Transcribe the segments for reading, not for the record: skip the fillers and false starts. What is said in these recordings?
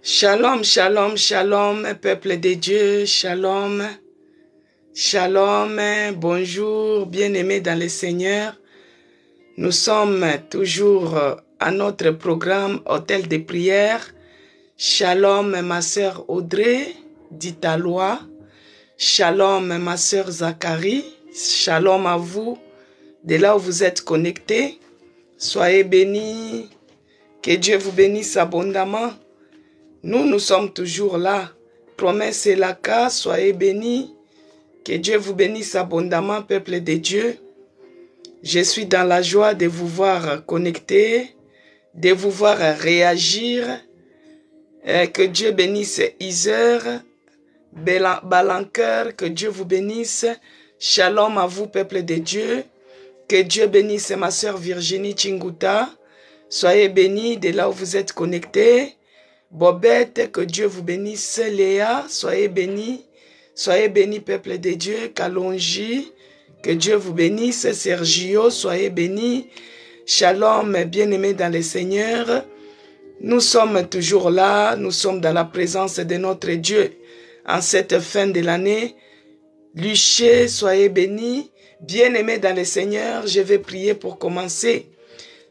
Shalom, shalom, shalom, peuple de Dieu, shalom, shalom, bonjour, bien-aimés dans le Seigneur. Nous sommes toujours à notre programme Hôtel de prière. Shalom, ma sœur Audrey d'Italois. Shalom, ma sœur Zacharie. Shalom à vous, de là où vous êtes connectés. Soyez bénis, que Dieu vous bénisse abondamment. Nous sommes toujours là. Promesse est la cas, soyez bénis. Que Dieu vous bénisse abondamment, peuple de Dieu. Je suis dans la joie de vous voir connectés, de vous voir réagir. Que Dieu bénisse Iser, Balancoeur, que Dieu vous bénisse. Shalom à vous, peuple de Dieu. Que Dieu bénisse ma sœur Virginie Chinguta. Soyez bénis de là où vous êtes connectés. Bobette, que Dieu vous bénisse. Léa, soyez bénis. Soyez bénis, peuple de Dieu. Kalonji, que Dieu vous bénisse. Sergio, soyez bénis. Shalom, bien-aimés dans le Seigneur. Nous sommes toujours là. Nous sommes dans la présence de notre Dieu. En cette fin de l'année, Luché, soyez bénis. Bien-aimés dans le Seigneur, je vais prier pour commencer.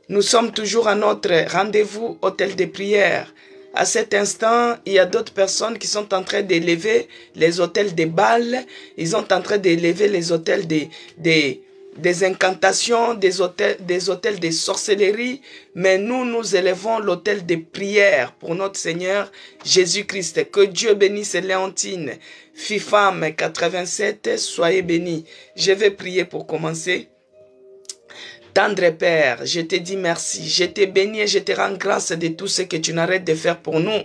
Nous sommes toujours à notre rendez-vous hôtel de prière. À cet instant, il y a d'autres personnes qui sont en train d'élever les hôtels de Baal. Ils sont en train d'élever les hôtels des incantations, des hôtels de sorcellerie. Mais nous élevons l'hôtel de prière pour notre Seigneur Jésus-Christ. Que Dieu bénisse Léontine, Fifam 87, soyez bénis. Je vais prier pour commencer. Tendre Père, je te dis merci, je te bénis et je te rends grâce de tout ce que tu n'arrêtes de faire pour nous.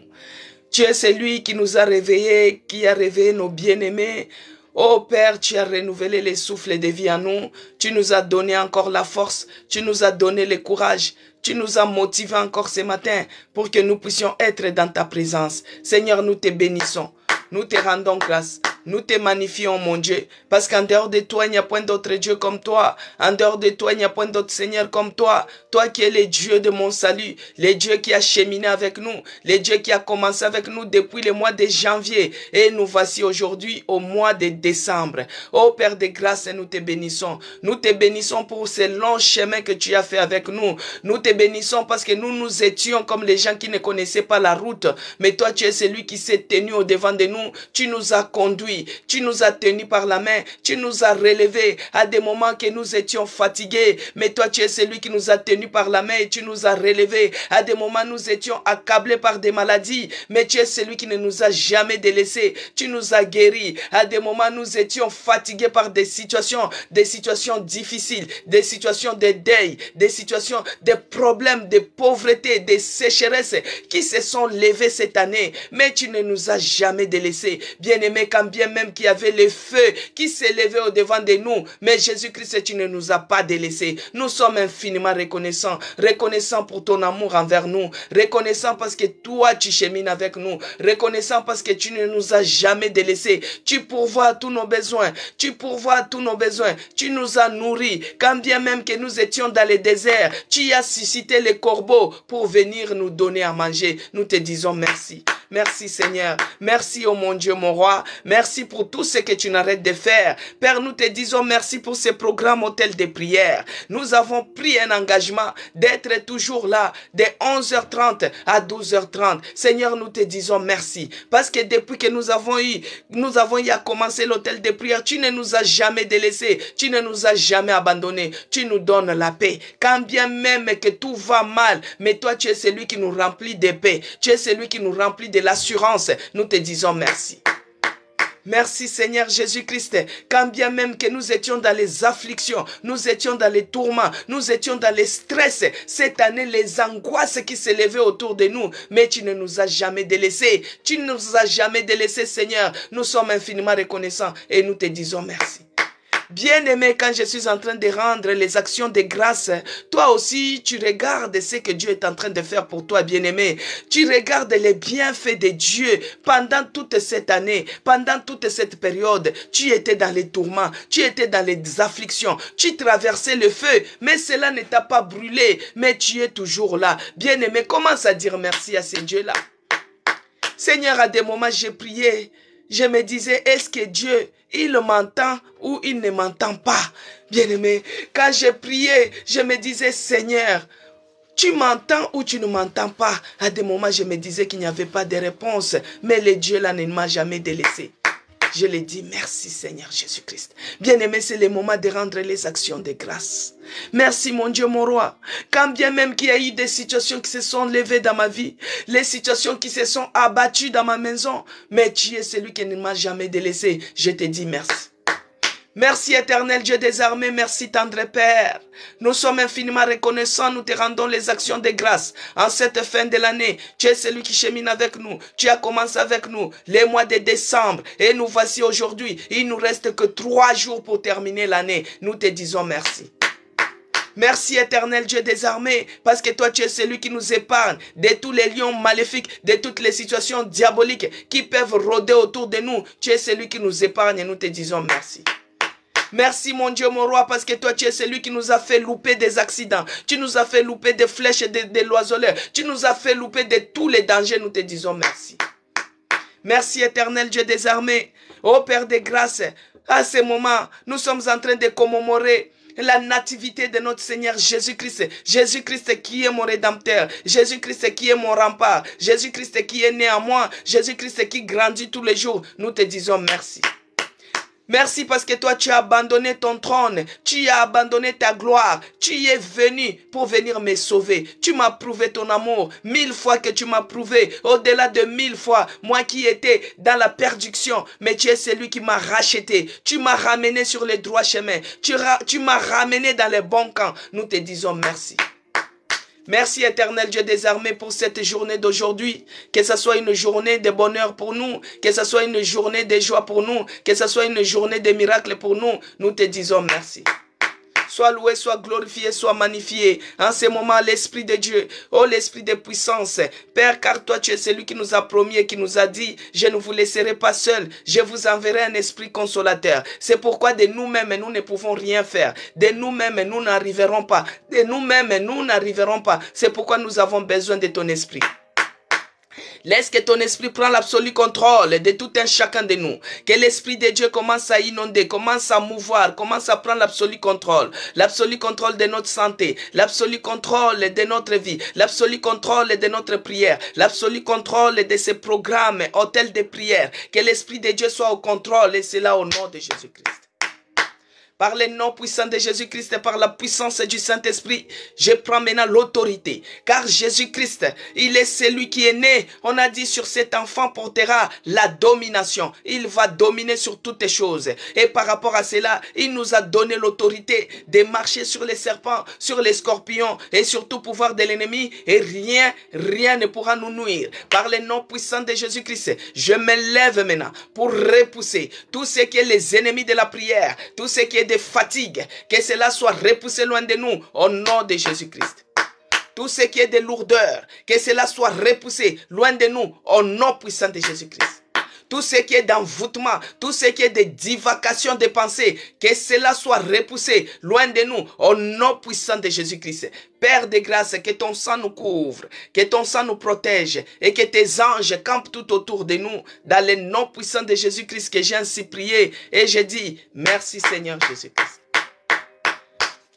Tu es celui qui nous a réveillés, qui a réveillé nos bien-aimés. Oh Père, tu as renouvelé les souffles de vie en nous. Tu nous as donné encore la force, tu nous as donné le courage. Tu nous as motivés encore ce matin pour que nous puissions être dans ta présence. Seigneur, nous te bénissons, nous te rendons grâce. Nous te magnifions, mon Dieu, parce qu'en dehors de toi, il n'y a point d'autre Dieu comme toi. En dehors de toi, il n'y a point d'autre Seigneur comme toi. Toi qui es le Dieu de mon salut, le Dieu qui a cheminé avec nous, le Dieu qui a commencé avec nous depuis le mois de janvier. Et nous voici aujourd'hui au mois de décembre. Ô Père de grâce, nous te bénissons. Nous te bénissons pour ce long chemin que tu as fait avec nous. Nous te bénissons parce que nous étions comme les gens qui ne connaissaient pas la route. Mais toi, tu es celui qui s'est tenu au devant de nous. Tu nous as conduits. Tu nous as tenus par la main, tu nous as relevés à des moments que nous étions fatigués, mais toi tu es celui qui nous a tenus par la main et tu nous as relevés à des moments où nous étions accablés par des maladies, mais tu es celui qui ne nous a jamais délaissés, tu nous as guéris à des moments où nous étions fatigués par des situations difficiles, des situations de deuil, des situations de problèmes, de pauvreté, de sécheresse qui se sont levés cette année, mais tu ne nous as jamais délaissés. Bien-aimé, quand bien même qu'il y avait le feu qui s'élevait au devant de nous, mais Jésus-Christ, tu ne nous as pas délaissés. Nous sommes infiniment reconnaissants pour ton amour envers nous, reconnaissants parce que toi tu chemines avec nous, reconnaissants parce que tu ne nous as jamais délaissés. Tu pourvois à tous nos besoins, tu nous as nourris, quand bien même que nous étions dans le désert, tu as suscité les corbeaux pour venir nous donner à manger. Nous te disons merci. Merci Seigneur, merci oh mon Dieu, mon roi, merci pour tout ce que tu n'arrêtes de faire. Père, nous te disons merci pour ce programme hôtel de prière. Nous avons pris un engagement d'être toujours là de 11h30 à 12h30. Seigneur, nous te disons merci parce que depuis que nous avons eu à commencer l'hôtel de prière, tu ne nous as jamais délaissés, tu ne nous as jamais abandonnés, tu nous donnes la paix. Quand bien même que tout va mal, mais toi tu es celui qui nous remplit de paix, tu es celui qui nous remplit de l'assurance. Nous te disons merci. Merci Seigneur Jésus-Christ, quand bien même que nous étions dans les afflictions, nous étions dans les tourments, nous étions dans les stress, cette année les angoisses qui s'élevaient autour de nous, mais tu ne nous as jamais délaissés, tu ne nous as jamais délaissés Seigneur, nous sommes infiniment reconnaissants et nous te disons merci. Bien-aimé, quand je suis en train de rendre les actions de grâce, toi aussi, tu regardes ce que Dieu est en train de faire pour toi, bien-aimé. Tu regardes les bienfaits de Dieu pendant toute cette année, pendant toute cette période. Tu étais dans les tourments, tu étais dans les afflictions, tu traversais le feu, mais cela ne t'a pas brûlé, mais tu es toujours là. Bien-aimé, commence à dire merci à ce Dieu-là. Seigneur, à des moments, j'ai prié. Je me disais, est-ce que Dieu, il m'entend ou il ne m'entend pas? Bien-aimé, quand j'ai prié, je me disais, Seigneur, tu m'entends ou tu ne m'entends pas? À des moments, je me disais qu'il n'y avait pas de réponse. Mais le Dieu là ne m'a jamais délaissé. Je lui dis merci Seigneur Jésus-Christ. Bien-aimé, c'est le moment de rendre les actions de grâce. Merci mon Dieu, mon roi. Quand bien même qu'il y a eu des situations qui se sont levées dans ma vie, les situations qui se sont abattues dans ma maison, mais tu es celui qui ne m'a jamais délaissé. Je te dis merci. Merci éternel Dieu des armées, merci tendre Père. Nous sommes infiniment reconnaissants, nous te rendons les actions de grâce. En cette fin de l'année, tu es celui qui chemine avec nous. Tu as commencé avec nous les mois de décembre. Et nous voici aujourd'hui. Il nous reste que 3 jours pour terminer l'année. Nous te disons merci. Merci éternel Dieu des armées, parce que toi tu es celui qui nous épargne de tous les lions maléfiques, de toutes les situations diaboliques qui peuvent rôder autour de nous. Tu es celui qui nous épargne et nous te disons merci. Merci mon Dieu, mon roi, parce que toi tu es celui qui nous a fait louper des accidents. Tu nous as fait louper des flèches et des loiseleurs. Tu nous as fait louper de tous les dangers. Nous te disons merci. Merci éternel Dieu des armées. Ô Père de grâce, à ce moment, nous sommes en train de commémorer la nativité de notre Seigneur Jésus-Christ. Jésus-Christ qui est mon rédempteur. Jésus-Christ qui est mon rempart. Jésus-Christ qui est né en moi. Jésus-Christ qui grandit tous les jours. Nous te disons merci. Merci parce que toi tu as abandonné ton trône, tu as abandonné ta gloire, tu es venu pour venir me sauver. Tu m'as prouvé ton amour, 1000 fois que tu m'as prouvé, au-delà de 1000 fois, moi qui étais dans la perdition, mais tu es celui qui m'a racheté, tu m'as ramené sur les droits chemins, tu m'as ramené dans les bons camps. Nous te disons merci. Merci éternel Dieu des armées pour cette journée d'aujourd'hui. Que ce soit une journée de bonheur pour nous. Que ce soit une journée de joie pour nous. Que ce soit une journée de miracles pour nous. Nous te disons merci. Sois loué, sois glorifié, sois magnifié. En ce moment, l'Esprit de Dieu, oh l'Esprit de puissance, Père, car toi tu es celui qui nous a promis et qui nous a dit, je ne vous laisserai pas seul, je vous enverrai un esprit consolateur. C'est pourquoi de nous-mêmes, nous ne pouvons rien faire. De nous-mêmes, nous n'arriverons pas. De nous-mêmes, nous n'arriverons pas. C'est pourquoi nous avons besoin de ton esprit. Laisse que ton esprit prenne l'absolu contrôle de tout un chacun de nous. Que l'esprit de Dieu commence à inonder, commence à mouvoir, commence à prendre l'absolu contrôle. L'absolu contrôle de notre santé, l'absolu contrôle de notre vie, l'absolu contrôle de notre prière, l'absolu contrôle de ces programmes, hôtels de prière. Que l'esprit de Dieu soit au contrôle et c'est là au nom de Jésus-Christ. Par le nom puissant de Jésus-Christ et par la puissance du Saint-Esprit, je prends maintenant l'autorité. Car Jésus-Christ, il est celui qui est né. On a dit sur cet enfant portera la domination. Il va dominer sur toutes les choses. Et par rapport à cela, il nous a donné l'autorité de marcher sur les serpents, sur les scorpions et sur tout pouvoir de l'ennemi. Et rien ne pourra nous nuire. Par le nom puissant de Jésus-Christ, je me lève maintenant pour repousser tout ce qui est les ennemis de la prière, tout ce qui est de fatigue, que cela soit repoussé loin de nous au nom de Jésus-Christ. Tout ce qui est de lourdeur, que cela soit repoussé loin de nous au nom puissant de Jésus-Christ. Tout ce qui est d'envoûtement, tout ce qui est de divacation de pensée, que cela soit repoussé loin de nous au nom puissant de Jésus-Christ. Père de grâce, que ton sang nous couvre, que ton sang nous protège et que tes anges campent tout autour de nous. Dans le nom puissant de Jésus-Christ que j'ai ainsi prié et j'ai dit merci Seigneur Jésus-Christ.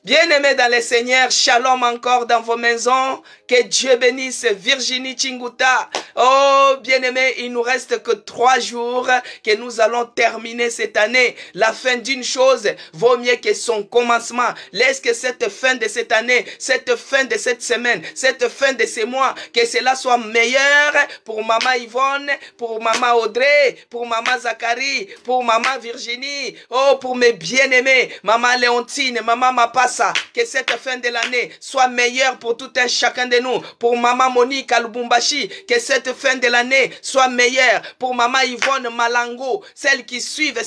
Bien-aimés dans le Seigneur, shalom encore dans vos maisons. Que Dieu bénisse Virginie Chinguta. Oh, bien-aimés, il nous reste que 3 jours que nous allons terminer cette année. La fin d'une chose vaut mieux que son commencement. Laisse que cette fin de cette année, cette fin de cette semaine, cette fin de ce mois, que cela soit meilleur pour maman Yvonne, pour maman Audrey, pour maman Zacharie, pour maman Virginie, oh, pour mes bien-aimés, maman Léontine, maman Mapassa. Que cette fin de l'année soit meilleure pour tout un chacun de nous. Pour maman Monique à Lubumbashi, que cette fin de l'année soit meilleure. Pour maman Yvonne Malango, celles qui suivent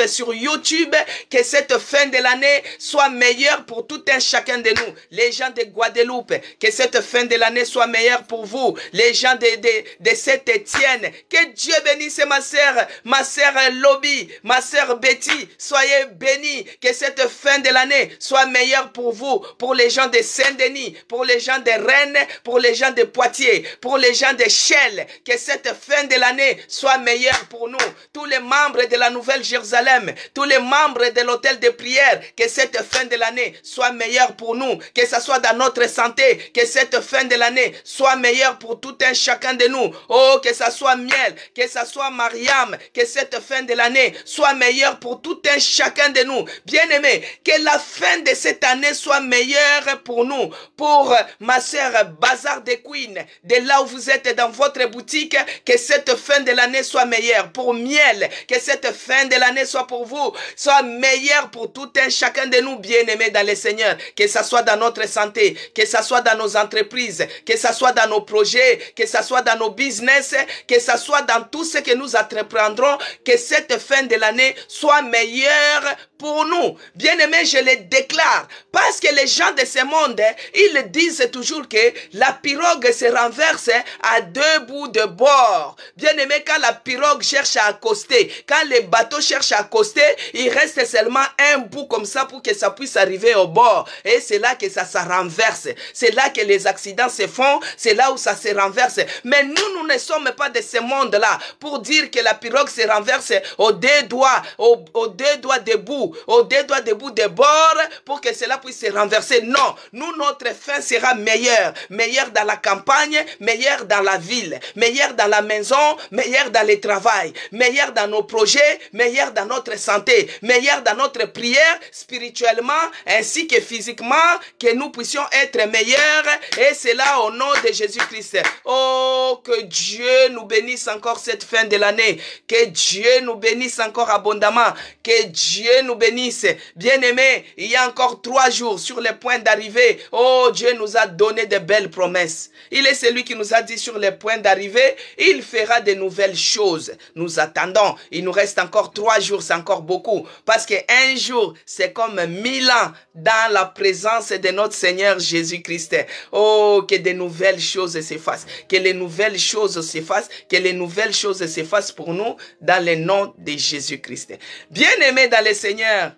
sur YouTube, que cette fin de l'année soit meilleure pour tout un chacun de nous. Les gens de Guadeloupe, que cette fin de l'année soit meilleure pour vous. Les gens de Saint-Étienne, que Dieu bénisse ma sœur Lobby, ma sœur Betty, soyez bénis. Que cette fin de l'année soit meilleur pour vous, pour les gens de Saint-Denis, pour les gens de Rennes, pour les gens de Poitiers, pour les gens de échelle, que cette fin de l'année soit meilleure pour nous. Tous les membres de la Nouvelle Jérusalem, tous les membres de l'hôtel de prière, que cette fin de l'année soit meilleure pour nous, que ce soit dans notre santé, que cette fin de l'année soit meilleure pour tout un chacun de nous. Oh, que ça soit Miel, que ça soit Mariam, que cette fin de l'année soit meilleure pour tout un chacun de nous. Bien-aimés, que la fin de cette année soit meilleure pour nous, pour ma sœur Bazar de Queen, de là où vous êtes dans votre boutique, que cette fin de l'année soit meilleure. Pour Miel, que cette fin de l'année soit pour vous, soit meilleure pour tout un chacun de nous, bien-aimés dans le Seigneur. Que ça soit dans notre santé, que ça soit dans nos entreprises, que ça soit dans nos projets, que ça soit dans nos business, que ça soit dans tout ce que nous entreprendrons, que cette fin de l'année soit meilleure pour nous. Bien-aimés, je le déclare, parce que les gens de ce monde, ils disent toujours que la pirogue se renverse à deux bouts de bord. Bien-aimés, quand la pirogue cherche à accoster, quand les bateaux cherchent à accoster, il reste seulement un bout comme ça pour que ça puisse arriver au bord. Et c'est là que ça se renverse. C'est là que les accidents se font, c'est là où ça se renverse. Mais nous ne sommes pas de ce monde-là pour dire que la pirogue se renverse aux deux doigts, aux deux doigts debout, aux deux doigts debout des bords pour que cela puisse se renverser. Non, nous, notre fin sera meilleure. Meilleure dans la campagne, meilleure dans la ville, meilleure dans la maison, meilleure dans le travail, meilleure dans nos projets, meilleure dans notre santé, meilleure dans notre prière, spirituellement ainsi que physiquement, que nous puissions être meilleurs, et c'est là au nom de Jésus-Christ. Oh, que Dieu nous bénisse encore cette fin de l'année, que Dieu nous bénisse encore abondamment, que Dieu nous bénisse. Bien-aimés, il y a encore 3 jours sur le point d'arriver. Oh, Dieu nous a donné de belles promesses. Il est celui qui nous a dit sur le point d'arriver, il fera de nouvelles choses. Nous attendons. Il nous reste encore 3 jours, c'est encore beaucoup. Parce qu'un jour, c'est comme 1000 ans dans la présence de notre Seigneur Jésus-Christ. Oh, que de nouvelles choses s'effacent. Que les nouvelles choses s'effacent. Que les nouvelles choses s'effacent pour nous dans le nom de Jésus-Christ. Bien-aimés dans le Seigneur,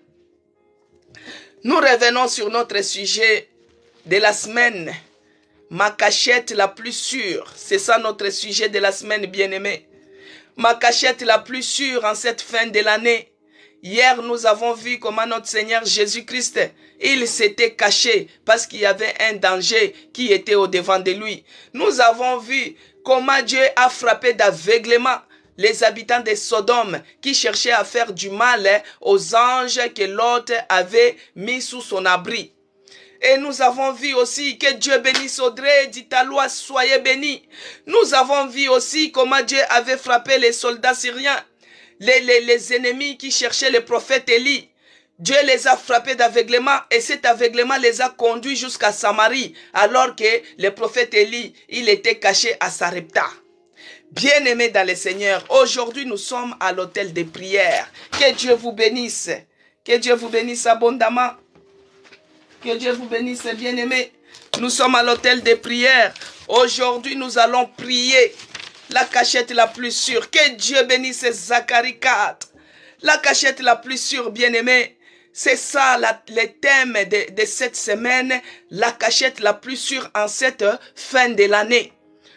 nous revenons sur notre sujet de la semaine. Ma cachette la plus sûre. C'est ça notre sujet de la semaine, bien-aimés. Ma cachette la plus sûre en cette fin de l'année. Hier, nous avons vu comment notre Seigneur Jésus-Christ, il s'était caché parce qu'il y avait un danger qui était au-devant de lui. Nous avons vu comment Dieu a frappé d'aveuglement les habitants de Sodome qui cherchaient à faire du mal aux anges que Lot avait mis sous son abri. Et nous avons vu aussi que Dieu bénisse Audrey, dit à loi, soyez bénis. Nous avons vu aussi comment Dieu avait frappé les soldats syriens, les ennemis qui cherchaient le prophète Élie. Dieu les a frappés d'aveuglement et cet aveuglement les a conduits jusqu'à Samarie, alors que le prophète Élie, il était caché à Sarepta. Bien-aimés dans le Seigneur, aujourd'hui nous sommes à l'autel des prières. Que Dieu vous bénisse. Que Dieu vous bénisse abondamment. Que Dieu vous bénisse, bien-aimés. Nous sommes à l'autel des prières. Aujourd'hui, nous allons prier la cachette la plus sûre. Que Dieu bénisse Zacharie 4. La cachette la plus sûre, bien-aimés. C'est ça le thème de cette semaine. La cachette la plus sûre en cette fin de l'année.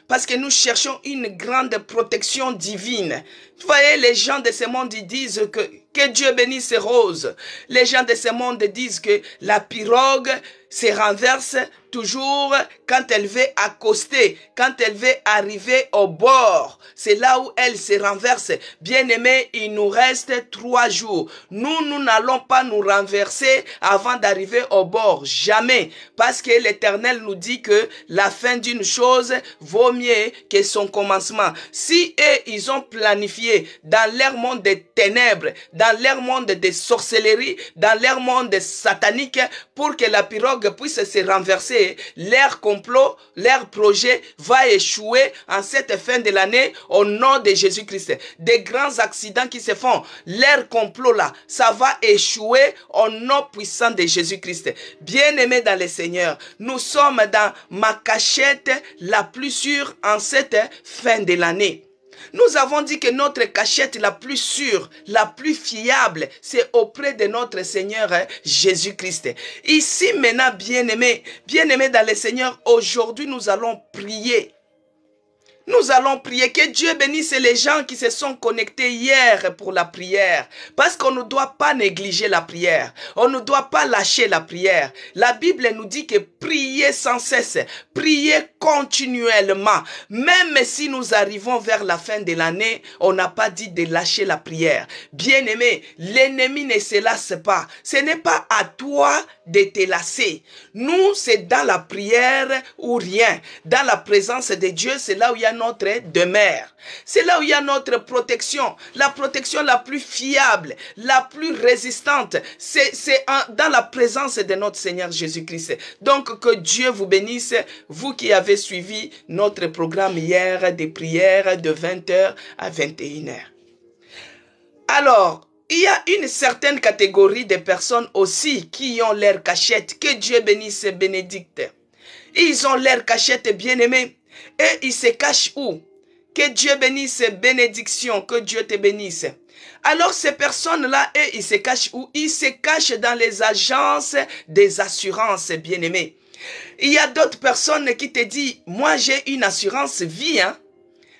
Parce que nous cherchons une grande protection divine. Vous voyez, les gens de ce monde ils disent que Dieu bénisse Rose. Les gens de ce monde disent que la pirogue se renverse toujours quand elle veut accoster, quand elle veut arriver au bord. C'est là où elle se renverse. Bien-aimés, il nous reste 3 jours. Nous n'allons pas nous renverser avant d'arriver au bord. Jamais. Parce que l'Éternel nous dit que la fin d'une chose vaut mieux que son commencement. Si eux, ils ont planifié dans leur monde des ténèbres, dans leur monde de sorcellerie, dans leur monde satanique, pour que la pirogue puisse se renverser, leur complot, leur projet va échouer en cette fin de l'année au nom de Jésus-Christ. Des grands accidents qui se font, leur complot là, ça va échouer au nom puissant de Jésus-Christ. Bien-aimés dans le Seigneur, nous sommes dans ma cachette la plus sûre en cette fin de l'année. Nous avons dit que notre cachette la plus sûre, la plus fiable, c'est auprès de notre Seigneur Jésus-Christ. Ici maintenant, bien-aimés dans le Seigneur, aujourd'hui nous allons prier Nous allons prier. Que Dieu bénisse les gens qui se sont connectés hier pour la prière. Parce qu'on ne doit pas négliger la prière. On ne doit pas lâcher la prière. La Bible nous dit que prier sans cesse. Prier continuellement. Même si nous arrivons vers la fin de l'année, on n'a pas dit de lâcher la prière. Bien-aimé, l'ennemi ne se lasse pas. Ce n'est pas à toi de te lasser. Nous, c'est dans la prière ou rien. Dans la présence de Dieu, c'est là où il y a notre demeure. C'est là où il y a notre protection. La protection la plus fiable, la plus résistante. C'est dans la présence de notre Seigneur Jésus-Christ. Donc, que Dieu vous bénisse, vous qui avez suivi notre programme hier des prières de 20h à 21h. Alors, il y a une certaine catégorie de personnes aussi qui ont leur cachette. Que Dieu bénisse Bénédicte. Ils ont leur cachette bien-aimée. Et ils se cachent où? Que Dieu bénisse bénédiction, que Dieu te bénisse. Alors ces personnes-là, ils se cachent où? Ils se cachent dans les agences des assurances, bien-aimés. Il y a d'autres personnes qui te disent, moi j'ai une assurance vie, hein.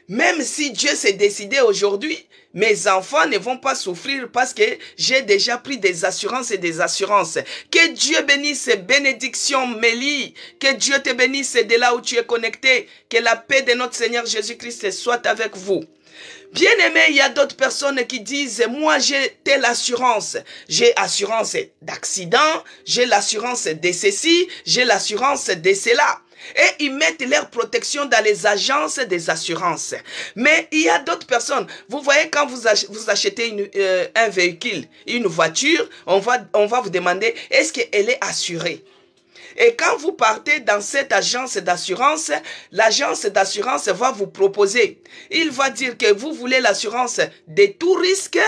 Même si Dieu s'est décidé aujourd'hui, mes enfants ne vont pas souffrir parce que j'ai déjà pris des assurances et des assurances. Que Dieu bénisse, bénédiction Mélie. Que Dieu te bénisse de là où tu es connecté. Que la paix de notre Seigneur Jésus-Christ soit avec vous. Bien aimé, il y a d'autres personnes qui disent, moi j'ai telle assurance. J'ai assurance d'accident, j'ai l'assurance de ceci, j'ai l'assurance de cela. Et ils mettent leur protection dans les agences des assurances. Mais il y a d'autres personnes. Vous voyez, quand vous achetez un véhicule, une voiture, on va vous demander, est-ce qu'elle est assurée? Et quand vous partez dans cette agence d'assurance, l'agence d'assurance va vous proposer. Il va dire que vous voulez l'assurance de tout risque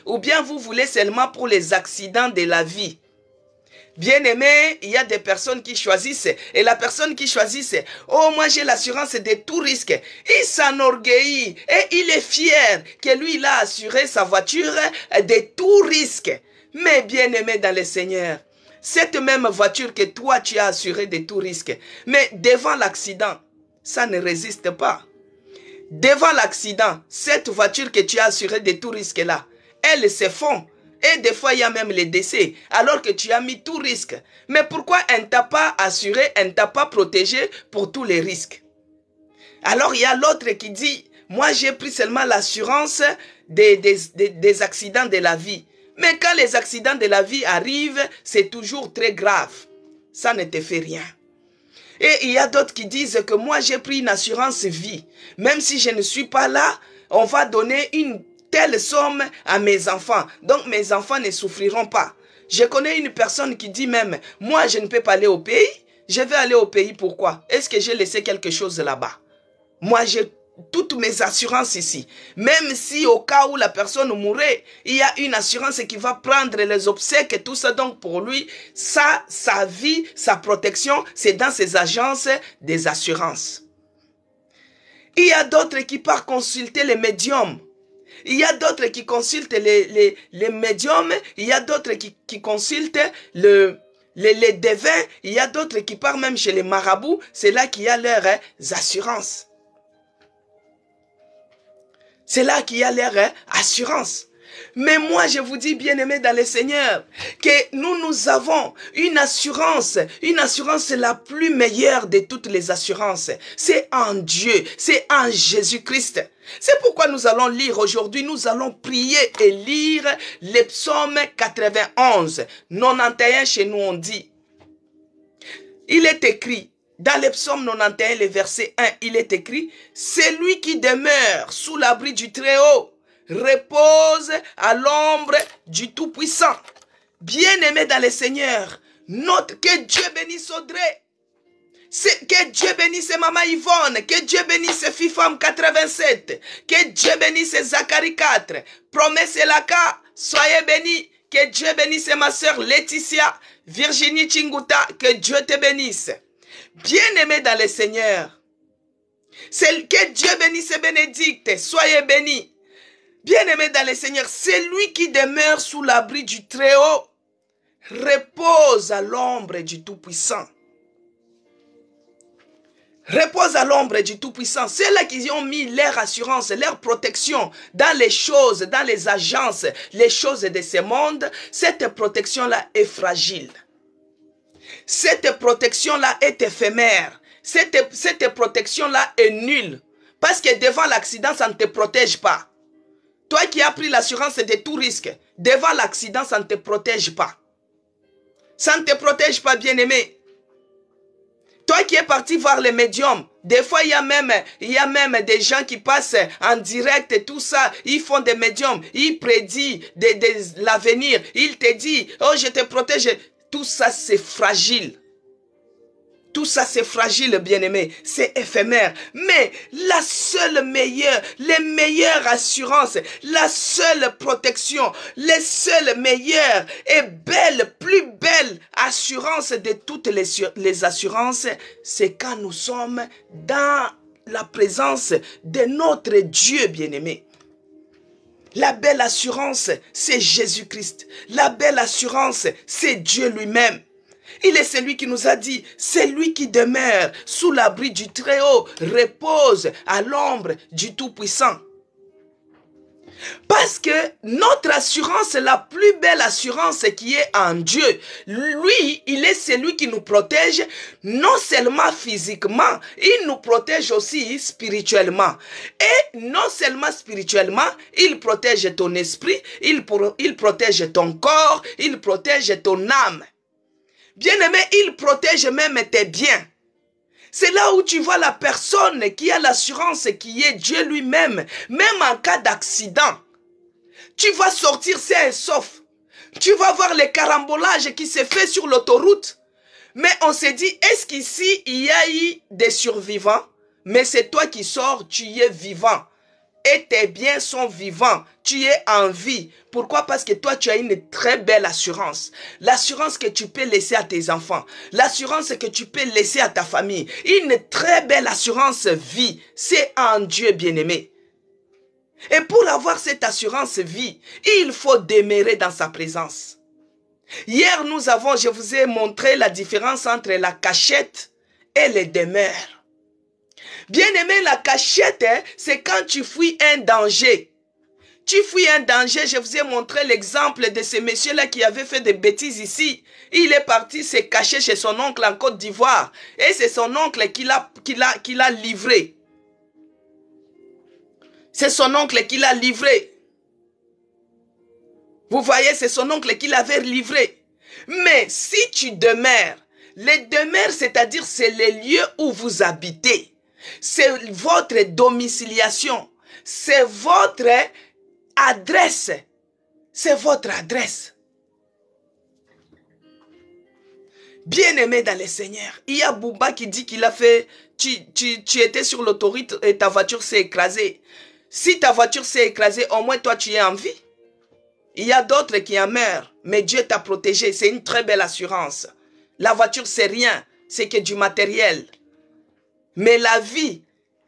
ou bien vous voulez seulement pour les accidents de la vie. Bien-aimé, il y a des personnes qui choisissent. Et la personne qui choisit, oh, moi j'ai l'assurance de tout risque. Il s'enorgueillit et il est fier que lui, il a assuré sa voiture de tout risque. Mais bien-aimé dans le Seigneur, cette même voiture que toi tu as assurée de tout risque, mais devant l'accident, ça ne résiste pas. Devant l'accident, cette voiture que tu as assurée de tout risque là, elle se fond. Et des fois, il y a même les décès, alors que tu as mis tout risque. Mais pourquoi elle ne t'a pas assuré, elle ne t'a pas protégé pour tous les risques? Alors, il y a l'autre qui dit, moi, j'ai pris seulement l'assurance des accidents de la vie. Mais quand les accidents de la vie arrivent, c'est toujours très grave. Ça ne te fait rien. Et il y a d'autres qui disent que moi, j'ai pris une assurance vie. Même si je ne suis pas là, on va donner une telle somme à mes enfants. Donc mes enfants ne souffriront pas. Je connais une personne qui dit même, moi je ne peux pas aller au pays. Je vais aller au pays, pourquoi? Est-ce que j'ai laissé quelque chose là-bas? Moi j'ai toutes mes assurances ici. Même si au cas où la personne mourrait, il y a une assurance qui va prendre les obsèques et tout ça. Donc pour lui, ça, sa vie, sa protection, c'est dans ces agences des assurances. Il y a d'autres qui partent consulter les médiums. Il y a d'autres qui consultent les médiums, il y a d'autres qui consultent les devins, il y a d'autres qui partent même chez les marabouts, c'est là qu'il y a leurs assurances. C'est là qu'il y a leur assurance. Mais moi, je vous dis, bien-aimés dans le Seigneur, que nous avons une assurance la plus meilleure de toutes les assurances. C'est en Dieu, c'est en Jésus-Christ. C'est pourquoi nous allons lire aujourd'hui, nous allons prier et lire les psaumes 91. 91 chez nous on dit. Il est écrit, dans les psaumes 91, le verset 1, il est écrit, c'est lui qui demeure sous l'abri du Très-Haut, repose à l'ombre du Tout-Puissant. Bien-aimé dans le Seigneur, note que Dieu bénisse Audrey. Que Dieu bénisse Maman Yvonne, que Dieu bénisse Fifam 87, que Dieu bénisse Zacharie 4, Promesse Elaka, soyez bénis, que Dieu bénisse ma soeur Laetitia, Virginie Chinguta, que Dieu te bénisse. Bien-aimé dans le Seigneur, que Dieu bénisse Bénédicte, soyez bénis. Bien-aimé dans le Seigneur, c'est lui qui demeure sous l'abri du Très-Haut, repose à l'ombre du Tout-Puissant. Repose à l'ombre du Tout-Puissant. Ceux-là qui ont mis leur assurance, leur protection dans les choses, dans les agences, les choses de ce monde, cette protection-là est fragile. Cette protection-là est éphémère. Cette protection-là est nulle. Parce que devant l'accident, ça ne te protège pas. Toi qui as pris l'assurance de tout risque, devant l'accident, ça ne te protège pas. Ça ne te protège pas, bien-aimé. Toi qui es parti voir les médiums, des fois il y a même des gens qui passent en direct et tout ça, ils font des médiums, ils prédisent l'avenir, ils te disent, oh je te protège, tout ça c'est fragile. Tout ça c'est fragile, bien-aimé, c'est éphémère. Mais la seule meilleure, les meilleures assurances, la seule protection, les seules meilleures et belles, plus belles assurances de toutes les assurances, c'est quand nous sommes dans la présence de notre Dieu, bien-aimé. La belle assurance, c'est Jésus-Christ. La belle assurance, c'est Dieu lui-même. Il est celui qui nous a dit, c'est lui qui demeure sous l'abri du Très-Haut, repose à l'ombre du Tout-Puissant. Parce que notre assurance, la plus belle assurance qui est en Dieu, lui, il est celui qui nous protège non seulement physiquement, il nous protège aussi spirituellement. Et non seulement spirituellement, il protège ton esprit, il protège ton corps, il protège ton âme. Bien-aimé, il protège même tes biens. C'est là où tu vois la personne qui a l'assurance qui est Dieu lui-même. Même en cas d'accident, tu vas sortir sain et sauf. Tu vas voir les carambolages qui se fait sur l'autoroute. Mais on s'est dit, est-ce qu'ici il y a eu des survivants? Mais c'est toi qui sors, tu es vivant. Et tes biens sont vivants. Tu es en vie. Pourquoi? Parce que toi, tu as une très belle assurance. L'assurance que tu peux laisser à tes enfants. L'assurance que tu peux laisser à ta famille. Une très belle assurance vie. C'est en Dieu, bien-aimé. Et pour avoir cette assurance vie, il faut demeurer dans sa présence. Hier, je vous ai montré la différence entre la cachette et les demeures. Bien-aimé, la cachette, c'est quand tu fuis un danger. Tu fuis un danger, je vous ai montré l'exemple de ce monsieur-là qui avait fait des bêtises ici. Il est parti se cacher chez son oncle en Côte d'Ivoire. Et c'est son oncle qui l'a livré. C'est son oncle qui l'a livré. Vous voyez, c'est son oncle qui l'avait livré. Mais si tu demeures, les demeures, c'est-à-dire c'est les lieux où vous habitez. C'est votre domiciliation. C'est votre adresse. C'est votre adresse. Bien-aimé dans le Seigneur, il y a Bouba qui dit qu'il a fait, tu étais sur l'autoroute et ta voiture s'est écrasée. Si ta voiture s'est écrasée, au moins toi tu es en vie. Il y a d'autres qui en meurent, mais Dieu t'a protégé. C'est une très belle assurance. La voiture c'est rien, c'est que du matériel. Mais la vie,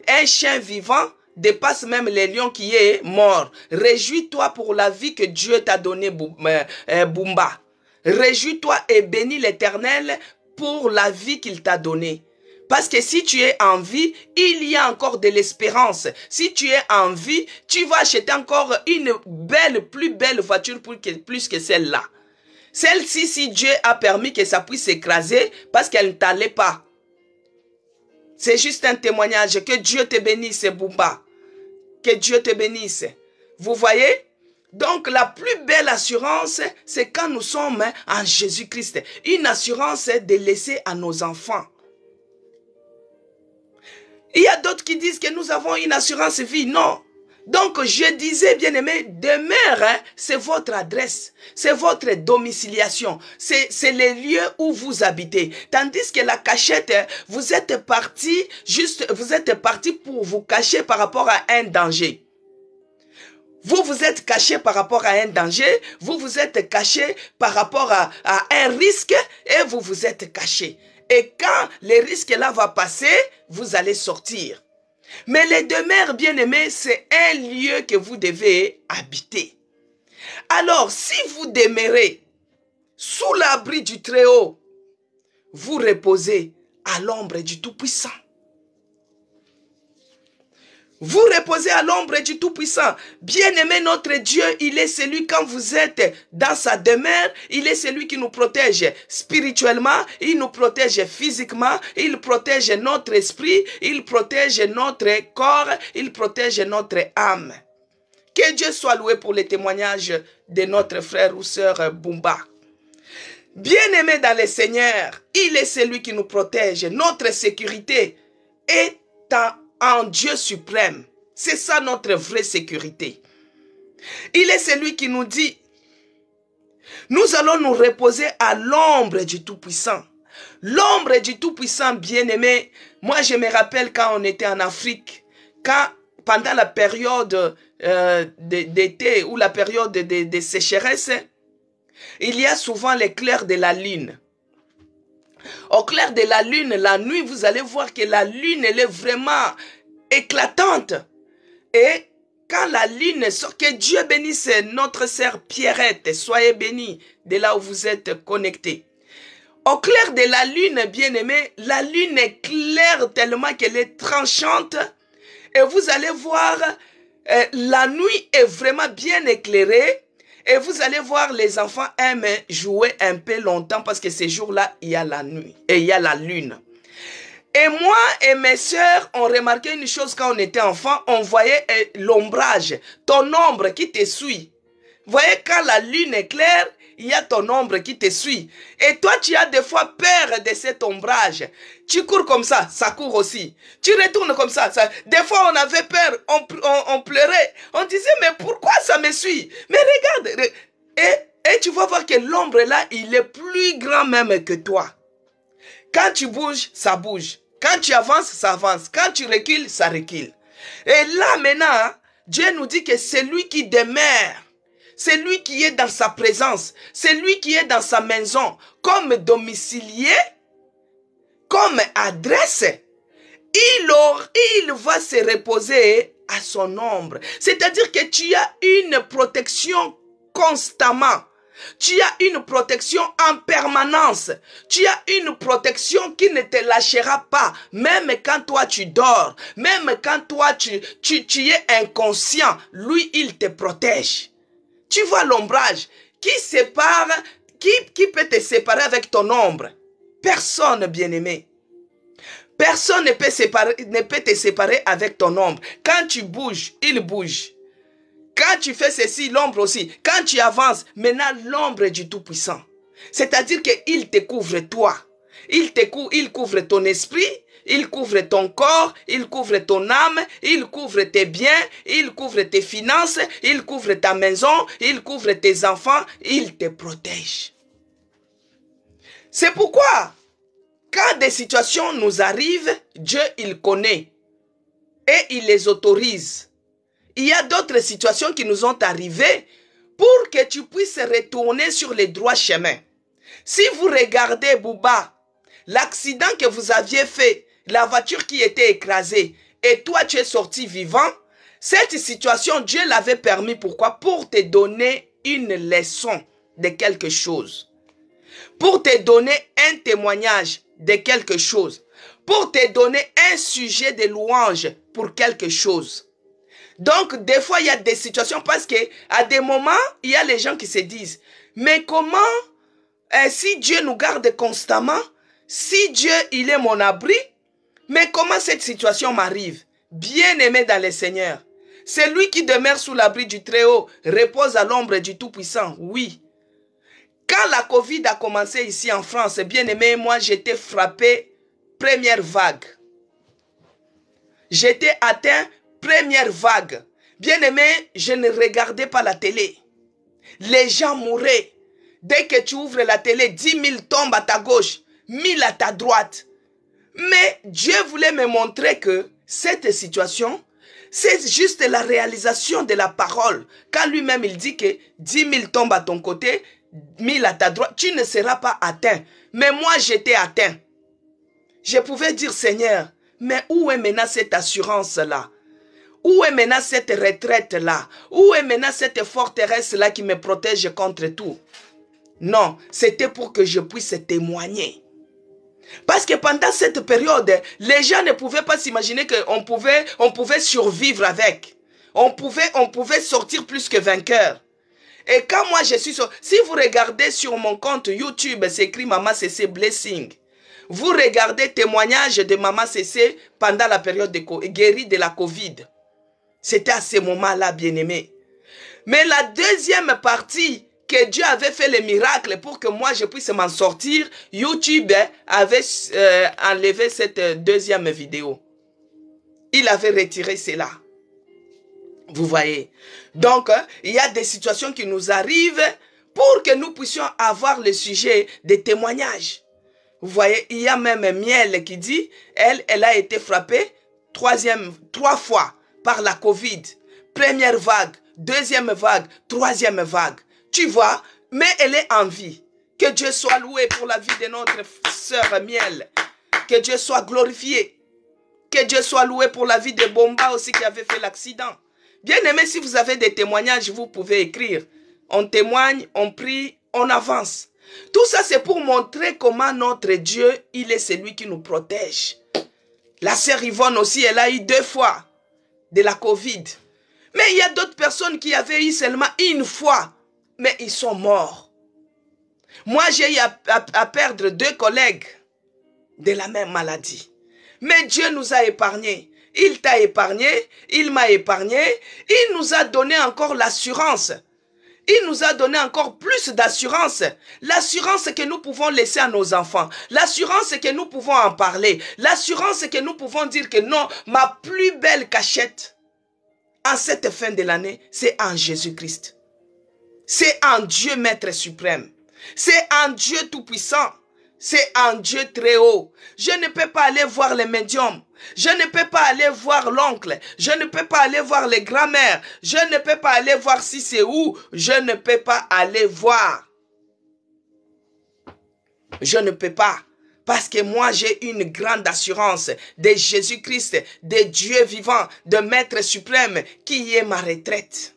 un chien vivant dépasse même les lions qui est mort. Réjouis-toi pour la vie que Dieu t'a donnée, Bumba. Réjouis-toi et bénis l'Éternel pour la vie qu'il t'a donnée. Parce que si tu es en vie, il y a encore de l'espérance. Si tu es en vie, tu vas acheter encore une plus belle voiture plus que celle-là. Celle-ci, si Dieu a permis que ça puisse s'écraser, parce qu'elle ne t'allait pas. C'est juste un témoignage. Que Dieu te bénisse, Bumba. Que Dieu te bénisse. Vous voyez? Donc, la plus belle assurance, c'est quand nous sommes en Jésus-Christ. Une assurance de laisser à nos enfants. Il y a d'autres qui disent que nous avons une assurance vie. Non. Donc, je disais, bien-aimé, demeure, c'est votre adresse, c'est votre domiciliation, c'est les lieux où vous habitez. Tandis que la cachette, vous êtes parti pour vous cacher par rapport à un danger. Vous vous êtes caché par rapport à un danger, vous vous êtes caché par rapport à un risque et vous vous êtes caché. Et quand le risque là va passer, vous allez sortir. Mais les demeures, bien-aimés, c'est un lieu que vous devez habiter. Alors, si vous demeurez sous l'abri du Très-Haut, vous reposez à l'ombre du Tout-Puissant. Vous reposez à l'ombre du Tout-Puissant. Bien-aimé, notre Dieu, il est celui, quand vous êtes dans sa demeure, il est celui qui nous protège spirituellement, il nous protège physiquement, il protège notre esprit, il protège notre corps, il protège notre âme. Que Dieu soit loué pour les témoignages de notre frère ou sœur Bumba. Bien-aimé dans le Seigneur, il est celui qui nous protège. Notre sécurité est en Dieu suprême. C'est ça notre vraie sécurité. Il est celui qui nous dit, nous allons nous reposer à l'ombre du Tout-Puissant. L'ombre du Tout-Puissant, bien-aimé, moi je me rappelle quand on était en Afrique, pendant la période d'été ou la période de sécheresse, il y a souvent l'éclair de la lune. Au clair de la lune, la nuit, vous allez voir que la lune, elle est vraiment éclatante. Et quand la lune sort, que Dieu bénisse notre sœur Pierrette, soyez bénis de là où vous êtes connectés. Au clair de la lune, bien-aimé, la lune est claire tellement qu'elle est tranchante. Et vous allez voir, la nuit est vraiment bien éclairée. Et vous allez voir, les enfants aiment jouer un peu longtemps parce que ces jours-là, il y a la nuit et il y a la lune. Et moi et mes sœurs, on remarquait une chose quand on était enfant, on voyait l'ombrage, ton ombre qui te suit. Vous voyez, quand la lune est claire, il y a ton ombre qui te suit. Et toi, tu as des fois peur de cet ombrage. Tu cours comme ça court aussi. Tu retournes comme ça. Des fois, on avait peur, on pleurait. On disait, mais pourquoi ça me suit? Mais regarde. Et tu vas voir que l'ombre là, il est plus grand même que toi. Quand tu bouges, ça bouge. Quand tu avances, ça avance. Quand tu recules, ça recule. Et là, maintenant, Dieu nous dit que c'est lui qui demeure. C'est lui qui est dans sa présence. C'est lui qui est dans sa maison. Comme domicilié, comme adresse. Il va se reposer à son ombre. C'est-à-dire que tu as une protection constamment. Tu as une protection en permanence. Tu as une protection qui ne te lâchera pas. Même quand toi tu dors. Même quand toi tu es inconscient. Lui, il te protège. Tu vois l'ombrage qui sépare, qui peut te séparer avec ton ombre? Personne, bien-aimé. Personne ne peut te séparer avec ton ombre. Quand tu bouges, il bouge. Quand tu fais ceci, l'ombre aussi. Quand tu avances, maintenant l'ombre du Tout-Puissant. C'est-à-dire qu'il te couvre toi. Il couvre ton esprit. Il couvre ton corps, il couvre ton âme, il couvre tes biens, il couvre tes finances, il couvre ta maison, il couvre tes enfants, il te protège. C'est pourquoi, quand des situations nous arrivent, Dieu, il connaît et il les autorise. Il y a d'autres situations qui nous ont arrivées pour que tu puisses retourner sur les droits chemins. Si vous regardez Bouba, l'accident que vous aviez fait, la voiture qui était écrasée, et toi tu es sorti vivant, cette situation, Dieu l'avait permis. Pourquoi? Pour te donner une leçon de quelque chose. Pour te donner un témoignage de quelque chose. Pour te donner un sujet de louange pour quelque chose. Donc, des fois, il y a des situations parce que à des moments, il y a les gens qui se disent, mais comment, si Dieu nous garde constamment, si Dieu, il est mon abri, mais comment cette situation m'arrive? Bien-aimé dans le Seigneur, c'est lui qui demeure sous l'abri du Très-Haut, repose à l'ombre du Tout-Puissant, oui. Quand la Covid a commencé ici en France, bien-aimé, moi j'étais frappé, première vague. J'étais atteint, première vague. Bien-aimé, je ne regardais pas la télé. Les gens mouraient. Dès que tu ouvres la télé, 10 000 tombent à ta gauche, 1000 à ta droite. Mais Dieu voulait me montrer que cette situation, c'est juste la réalisation de la parole. Quand lui-même il dit que 10 000 tombent à ton côté, 1000 à ta droite, tu ne seras pas atteint. Mais moi j'étais atteint. Je pouvais dire, Seigneur, mais où est maintenant cette assurance-là? Où est maintenant cette retraite-là? Où est maintenant cette forteresse-là qui me protège contre tout? Non, c'était pour que je puisse témoigner. Parce que pendant cette période, les gens ne pouvaient pas s'imaginer qu'on pouvait survivre avec. On pouvait sortir plus que vainqueur. Et quand moi je suis sur... Si vous regardez sur mon compte YouTube, c'est écrit Maman CC Blessing. Vous regardez témoignage de Maman CC pendant la période guérie de la Covid. C'était à ce moment-là, bien-aimé. Mais la deuxième partie, que Dieu avait fait les miracles pour que moi je puisse m'en sortir, YouTube avait enlevé cette deuxième vidéo. Il avait retiré cela. Vous voyez. Donc, il y a des situations qui nous arrivent pour que nous puissions avoir le sujet des témoignages. Vous voyez, il y a même Miel qui dit, elle a été frappée 3 fois par la Covid. Première vague, deuxième vague, troisième vague. Tu vois, mais elle est en vie. Que Dieu soit loué pour la vie de notre sœur Miel. Que Dieu soit glorifié. Que Dieu soit loué pour la vie de Bomba aussi qui avait fait l'accident. Bien aimé, si vous avez des témoignages, vous pouvez écrire. On témoigne, on prie, on avance. Tout ça, c'est pour montrer comment notre Dieu, il est celui qui nous protège. La sœur Yvonne aussi, elle a eu 2 fois de la Covid. Mais il y a d'autres personnes qui avaient eu seulement 1 fois. Mais ils sont morts. Moi, j'ai eu à perdre 2 collègues de la même maladie. Mais Dieu nous a épargnés. Il t'a épargné, il m'a épargné, il nous a donné encore l'assurance. Il nous a donné encore plus d'assurance. L'assurance que nous pouvons laisser à nos enfants. L'assurance que nous pouvons en parler. L'assurance que nous pouvons dire que non, ma plus belle cachette en cette fin de l'année, c'est en Jésus-Christ. C'est en Dieu Maître suprême. C'est en Dieu Tout-Puissant. C'est en Dieu très haut. Je ne peux pas aller voir les médiums. Je ne peux pas aller voir l'oncle. Je ne peux pas aller voir les grands-mères. Je ne peux pas aller voir si c'est où. Je ne peux pas aller voir. Je ne peux pas. Parce que moi, j'ai une grande assurance de Jésus-Christ, de Dieu vivant, de Maître suprême, qui est ma retraite.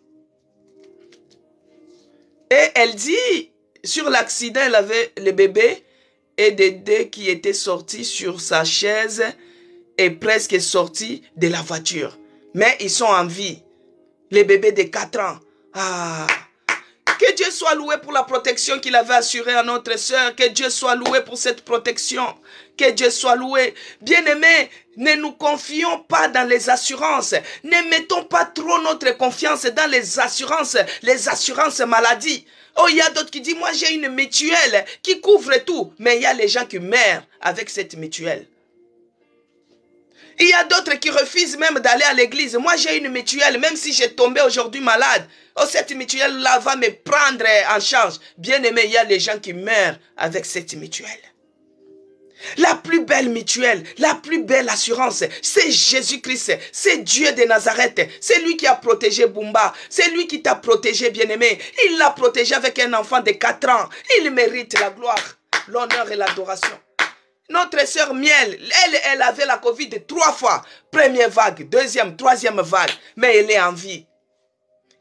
Et elle dit, sur l'accident, elle avait le bébé et Dédé qui était sorti sur sa chaise et presque sorti de la voiture. Mais ils sont en vie. Les bébés de 4 ans. Ah! Que Dieu soit loué pour la protection qu'il avait assurée à notre sœur. Que Dieu soit loué pour cette protection. Que Dieu soit loué. Bien-aimés, ne nous confions pas dans les assurances. Ne mettons pas trop notre confiance dans les assurances maladie. Oh, il y a d'autres qui disent, moi j'ai une mutuelle qui couvre tout. Mais il y a les gens qui meurent avec cette mutuelle. Il y a d'autres qui refusent même d'aller à l'église. Moi, j'ai une mutuelle, même si j'ai tombé aujourd'hui malade. Oh, cette mutuelle-là va me prendre en charge. Bien aimé, il y a les gens qui meurent avec cette mutuelle. La plus belle mutuelle, la plus belle assurance, c'est Jésus-Christ. C'est Dieu de Nazareth. C'est lui qui a protégé Bumba. C'est lui qui t'a protégé, bien-aimé. Il l'a protégé avec un enfant de 4 ans. Il mérite la gloire, l'honneur et l'adoration. Notre sœur Miel, elle avait la Covid 3 fois. Première vague, deuxième, troisième vague. Mais elle est en vie.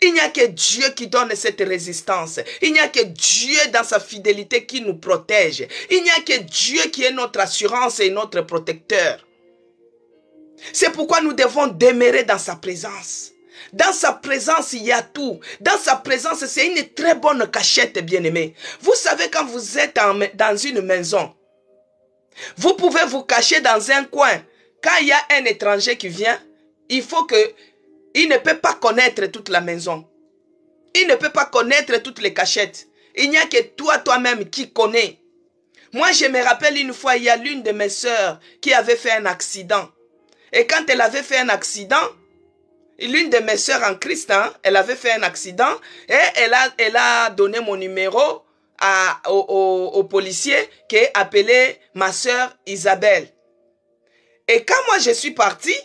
Il n'y a que Dieu qui donne cette résistance. Il n'y a que Dieu dans sa fidélité qui nous protège. Il n'y a que Dieu qui est notre assurance et notre protecteur. C'est pourquoi nous devons demeurer dans sa présence. Dans sa présence, il y a tout. Dans sa présence, c'est une très bonne cachette, bien-aimé. Vous savez, quand vous êtes dans une maison, vous pouvez vous cacher dans un coin. Quand il y a un étranger qui vient, il faut que il ne peut pas connaître toute la maison. Il ne peut pas connaître toutes les cachettes. Il n'y a que toi-même qui connais. Moi, je me rappelle une fois, il y a l'une de mes sœurs qui avait fait un accident. Et quand elle avait fait un accident, l'une de mes sœurs en Christ, elle avait fait un accident et elle a donné mon numéro au policier qui est appelé ma sœur Isabelle. Et quand moi je suis parti,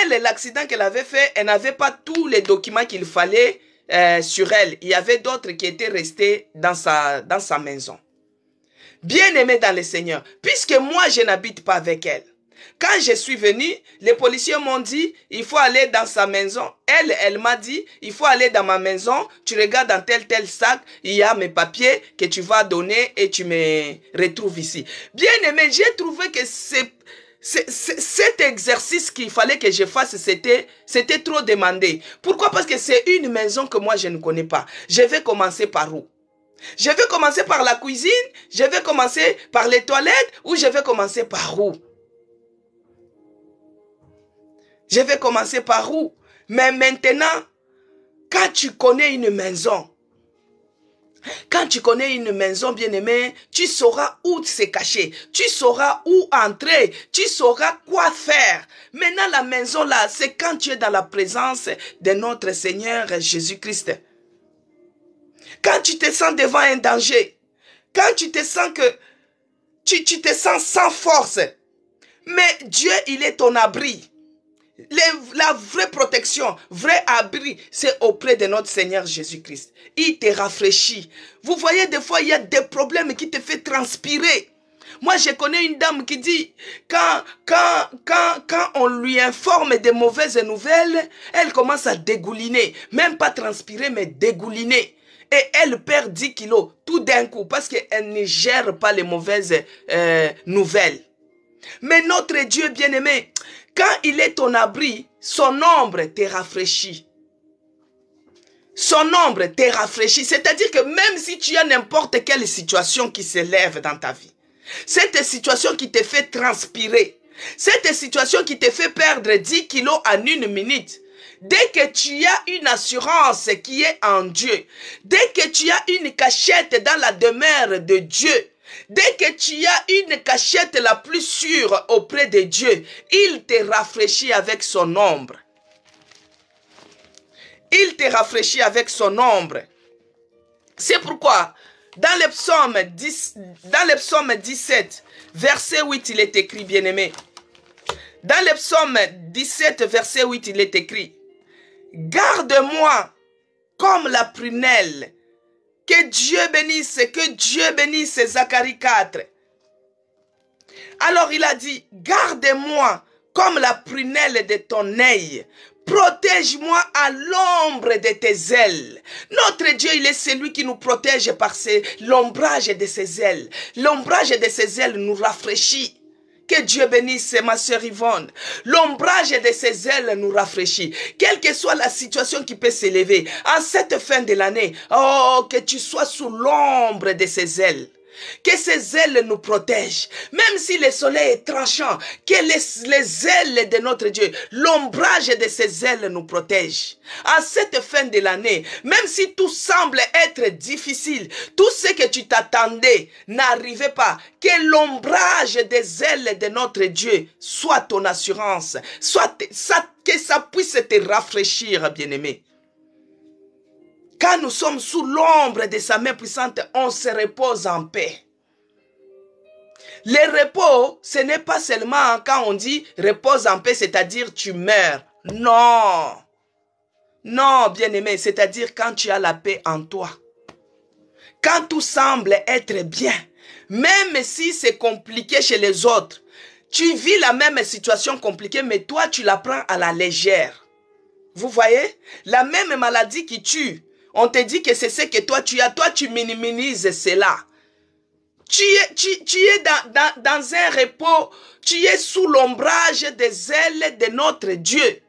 elle, l'accident qu'elle avait fait, elle n'avait pas tous les documents qu'il fallait sur elle. Il y avait d'autres qui étaient restés dans sa maison. Bien aimée dans le Seigneur, puisque moi je n'habite pas avec elle. Quand je suis venu, les policiers m'ont dit, il faut aller dans sa maison. Elle m'a dit, il faut aller dans ma maison, tu regardes dans tel sac, il y a mes papiers que tu vas donner et tu me retrouves ici. Bien aimé, j'ai trouvé que cet exercice qu'il fallait que je fasse, c'était trop demandé. Pourquoi? Parce que c'est une maison que moi je ne connais pas. Je vais commencer par où? Je vais commencer par la cuisine, je vais commencer par les toilettes ou je vais commencer par où? Je vais commencer par où? Mais maintenant, quand tu connais une maison, bien-aimé, tu sauras où se cacher, tu sauras où entrer, tu sauras quoi faire. Maintenant, la maison là, c'est quand tu es dans la présence de notre Seigneur Jésus-Christ. Quand tu te sens devant un danger, quand tu te sens que tu te sens sans force, mais Dieu, il est ton abri. La vraie protection, vrai abri, c'est auprès de notre Seigneur Jésus-Christ. Il te rafraîchit. Vous voyez, des fois, il y a des problèmes qui te font transpirer. Moi, je connais une dame qui dit, quand on lui informe des mauvaises nouvelles, elle commence à dégouliner. Même pas transpirer, mais dégouliner. Et elle perd 10 kilos tout d'un coup parce qu'elle ne gère pas les mauvaises nouvelles. Mais notre Dieu bien-aimé, quand il est ton abri, son ombre te rafraîchit. Son ombre te rafraîchit. C'est-à-dire que même si tu as n'importe quelle situation qui s'élève dans ta vie, cette situation qui te fait transpirer, cette situation qui te fait perdre 10 kilos en une minute, dès que tu as une assurance qui est en Dieu, dès que tu as une cachette dans la demeure de Dieu, dès que tu as une cachette la plus sûre auprès de Dieu, il te rafraîchit avec son ombre. Il te rafraîchit avec son ombre. C'est pourquoi, dans le psaume 17, verset 8, il est écrit, bien-aimé. Dans le psaume 17, verset 8, il est écrit, « Garde-moi comme la prunelle. » Que Dieu bénisse Zacharie 4. Alors il a dit, garde-moi comme la prunelle de ton œil. Protège-moi à l'ombre de tes ailes. Notre Dieu, il est celui qui nous protège par l'ombrage de ses ailes. L'ombrage de ses ailes nous rafraîchit. Que Dieu bénisse ma sœur Yvonne. L'ombrage de ses ailes nous rafraîchit. Quelle que soit la situation qui peut s'élever, en cette fin de l'année, oh, que tu sois sous l'ombre de ses ailes. Que ses ailes nous protègent. Même si le soleil est tranchant, que les ailes de notre Dieu, l'ombrage de ses ailes nous protège. En cette fin de l'année, même si tout semble être difficile, tout ce que tu t'attendais n'arrivait pas, que l'ombrage des ailes de notre Dieu soit ton assurance, que ça puisse te rafraîchir, bien-aimé. Quand nous sommes sous l'ombre de sa main puissante, on se repose en paix. Le repos, ce n'est pas seulement quand on dit repose en paix, c'est-à-dire tu meurs. Non. Non, bien-aimé, c'est-à-dire quand tu as la paix en toi. Quand tout semble être bien, même si c'est compliqué chez les autres, tu vis la même situation compliquée, mais toi, tu la prends à la légère. Vous voyez? La même maladie qui tue. On te dit que c'est ce que toi tu as. Toi, tu minimises cela. Tu es dans un repos. Tu es sous l'ombrage des ailes de notre Dieu.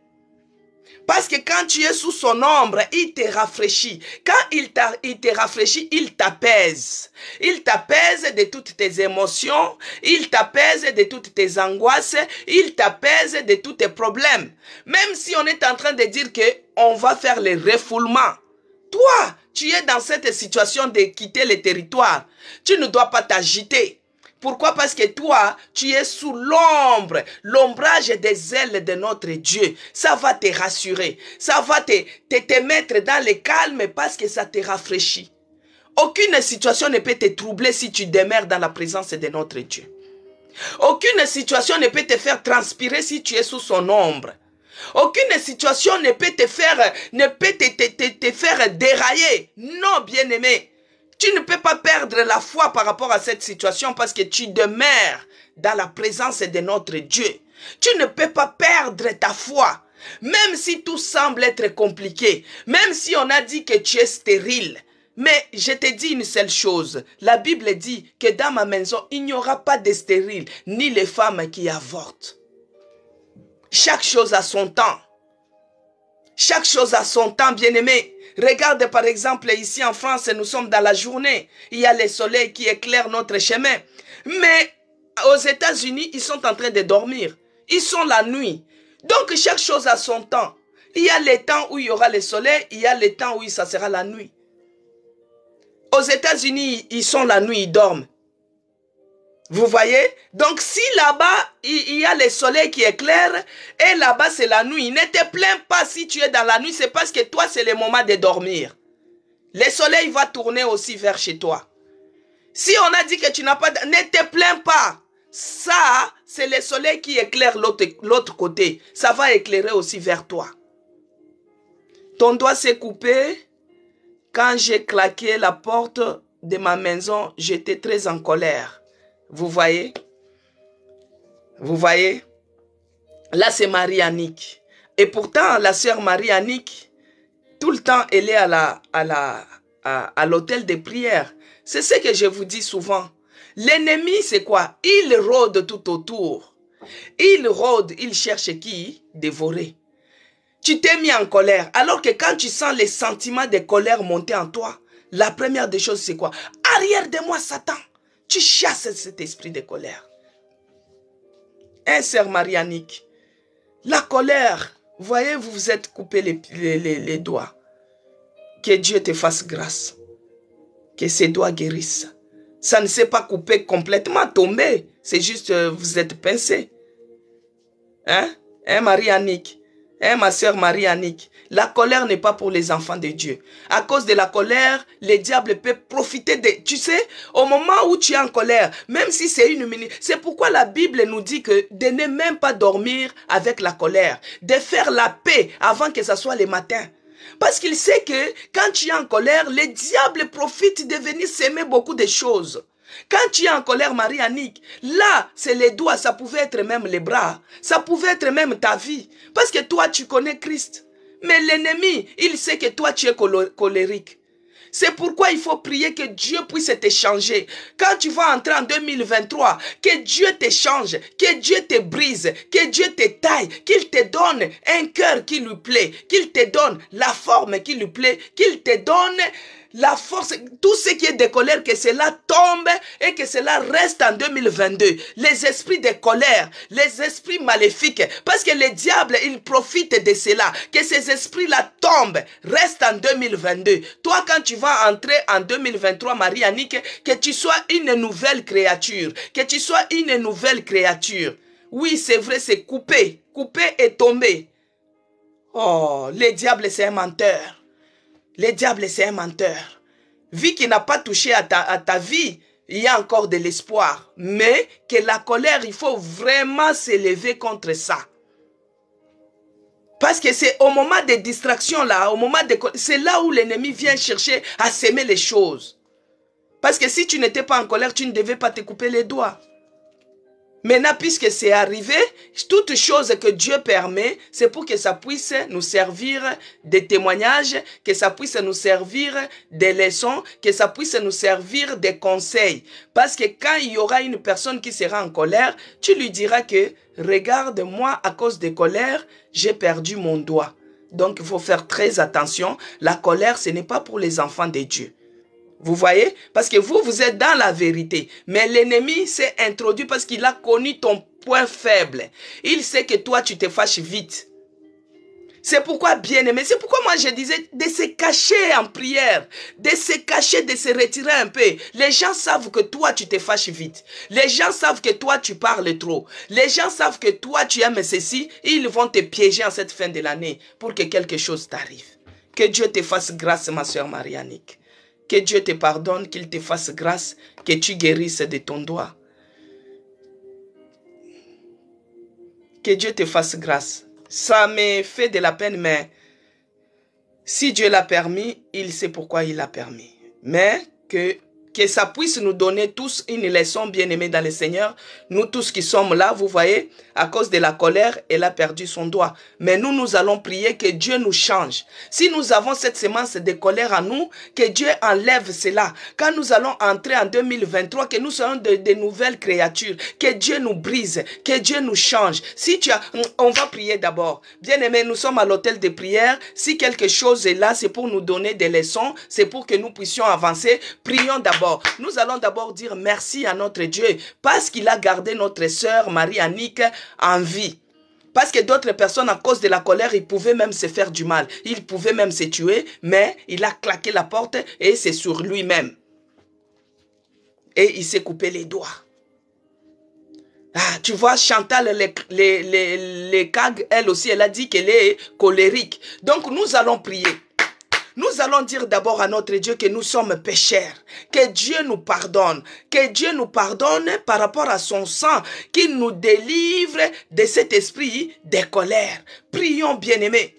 Parce que quand tu es sous son ombre, il te rafraîchit. Quand il te rafraîchit, il t'apaise. Il t'apaise de toutes tes émotions. Il t'apaise de toutes tes angoisses. Il t'apaise de tous tes problèmes. Même si on est en train de dire qu'on va faire le refoulement. Toi, tu es dans cette situation de quitter le territoire. Tu ne dois pas t'agiter. Pourquoi? Parce que toi, tu es sous l'ombrage des ailes de notre Dieu. Ça va te rassurer. Ça va te mettre dans le calme parce que ça te rafraîchit. Aucune situation ne peut te troubler si tu demeures dans la présence de notre Dieu. Aucune situation ne peut te faire transpirer si tu es sous son ombre. Aucune situation ne peut te faire dérailler. Non, bien-aimé. Tu ne peux pas perdre la foi par rapport à cette situation parce que tu demeures dans la présence de notre Dieu. Tu ne peux pas perdre ta foi. Même si tout semble être compliqué, même si on a dit que tu es stérile. Mais je te dis une seule chose. La Bible dit que dans ma maison, il n'y aura pas de stérile, ni les femmes qui avortent. Chaque chose a son temps. Chaque chose a son temps, bien-aimé. Regarde par exemple ici en France, nous sommes dans la journée. Il y a le soleil qui éclaire notre chemin. Mais aux États-Unis, ils sont en train de dormir. Ils sont la nuit. Donc chaque chose a son temps. Il y a les temps où il y aura le soleil, il y a les temps où ça sera la nuit. Aux États-Unis, ils sont la nuit, ils dorment. Vous voyez? Donc si là-bas, il y a le soleil qui éclaire et là-bas c'est la nuit, ne te plains pas si tu es dans la nuit, c'est parce que toi c'est le moment de dormir. Le soleil va tourner aussi vers chez toi. Si on a dit que tu n'as pas... Ne te plains pas. Ça, c'est le soleil qui éclaire l'autre côté. Ça va éclairer aussi vers toi. Ton doigt s'est coupé. Quand j'ai claqué la porte de ma maison, j'étais très en colère. Vous voyez? Vous voyez? Là, c'est Marie-Annick. Et pourtant, la sœur Marie-Annick, tout le temps, elle est à l'hôtel de prière. C'est ce que je vous dis souvent. L'ennemi, c'est quoi? Il rôde tout autour. Il rôde, il cherche qui? Dévorer. Tu t'es mis en colère. Alors que quand tu sens les sentiments de colère monter en toi, la première des choses, c'est quoi? Arrière de moi, Satan. Tu chasses cet esprit de colère. Hein, sœur Marie-Annick? La colère, vous voyez, vous vous êtes coupé les doigts. Que Dieu te fasse grâce. Que ses doigts guérissent. Ça ne s'est pas coupé complètement, tombé. C'est juste, vous êtes pincé. Hein? Hein, Marie-Annick? Hein, ma sœur Marie-Annick? La colère n'est pas pour les enfants de Dieu. À cause de la colère, le diable peut profiter de... Tu sais, au moment où tu es en colère, même si c'est une minute, c'est pourquoi la Bible nous dit que de ne même pas dormir avec la colère, de faire la paix avant que ce soit le matin. Parce qu'il sait que quand tu es en colère, le diable profite de venir s'aimer beaucoup de choses. Quand tu es en colère, Marie-Annick, là, c'est les doigts, ça pouvait être même les bras, ça pouvait être même ta vie. Parce que toi, tu connais Christ. Mais l'ennemi, il sait que toi, tu es colérique. C'est pourquoi il faut prier que Dieu puisse te changer. Quand tu vas entrer en 2023, que Dieu te change, que Dieu te brise, que Dieu te taille, qu'il te donne un cœur qui lui plaît, qu'il te donne la forme qui lui plaît, qu'il te donne la force, tout ce qui est de colère, que cela tombe et que cela reste en 2022. Les esprits de colère, les esprits maléfiques, parce que le diable, il profite de cela, que ces esprits-là tombent, restent en 2022. Toi, quand tu vas entrer en 2023, Marie-Annick, que tu sois une nouvelle créature, que tu sois une nouvelle créature. Oui, c'est vrai, c'est coupé, coupé et tombé. Oh, le diable, c'est un menteur. Le diable, c'est un menteur. Vu qu'il n'a pas touché à ta vie, il y a encore de l'espoir. Mais que la colère, il faut vraiment s'élever contre ça. Parce que c'est au moment des distractions là, c'est là où l'ennemi vient chercher à s'aimer les choses. Parce que si tu n'étais pas en colère, tu ne devais pas te couper les doigts. Maintenant, puisque c'est arrivé, toute chose que Dieu permet, c'est pour que ça puisse nous servir de témoignages, que ça puisse nous servir des leçons, que ça puisse nous servir des conseils. Parce que quand il y aura une personne qui sera en colère, tu lui diras que, regarde, moi, à cause de colère, j'ai perdu mon doigt. Donc, il faut faire très attention. La colère, ce n'est pas pour les enfants de Dieu. Vous voyez? Parce que vous êtes dans la vérité. Mais l'ennemi s'est introduit parce qu'il a connu ton point faible. Il sait que toi, tu te fâches vite. C'est pourquoi, bien-aimé, c'est pourquoi moi je disais de se cacher en prière, de se cacher, de se retirer un peu. Les gens savent que toi, tu te fâches vite. Les gens savent que toi, tu parles trop. Les gens savent que toi, tu aimes ceci. Et ils vont te piéger en cette fin de l'année pour que quelque chose t'arrive. Que Dieu te fasse grâce, ma soeur Marie-Annick. Que Dieu te pardonne, qu'il te fasse grâce, que tu guérisses de ton doigt. Que Dieu te fasse grâce. Ça me fait de la peine, mais si Dieu l'a permis, il sait pourquoi il l'a permis. Mais que ça puisse nous donner tous une leçon, bien-aimés dans le Seigneur. Nous tous qui sommes là, vous voyez, à cause de la colère, elle a perdu son doigt. Mais nous allons prier que Dieu nous change. Si nous avons cette semence de colère en nous, que Dieu enlève cela. Quand nous allons entrer en 2023, que nous soyons de nouvelles créatures, que Dieu nous brise, que Dieu nous change. On va prier d'abord. Bien-aimés, nous sommes à l'hôtel de prière. Si quelque chose est là, c'est pour nous donner des leçons, c'est pour que nous puissions avancer. Prions d'abord. Nous allons d'abord dire merci à notre Dieu parce qu'il a gardé notre sœur Marie-Annick en vie. Parce que d'autres personnes, à cause de la colère, ils pouvaient même se faire du mal. Ils pouvaient même se tuer, mais il a claqué la porte et c'est sur lui-même. Et il s'est coupé les doigts. Ah, tu vois, Chantal, les CAG, elle aussi, elle a dit qu'elle est colérique. Donc, nous allons prier. Nous allons dire d'abord à notre Dieu que nous sommes pécheurs, que Dieu nous pardonne par rapport à son sang, qu'il nous délivre de cet esprit de colère. Prions, bien-aimés.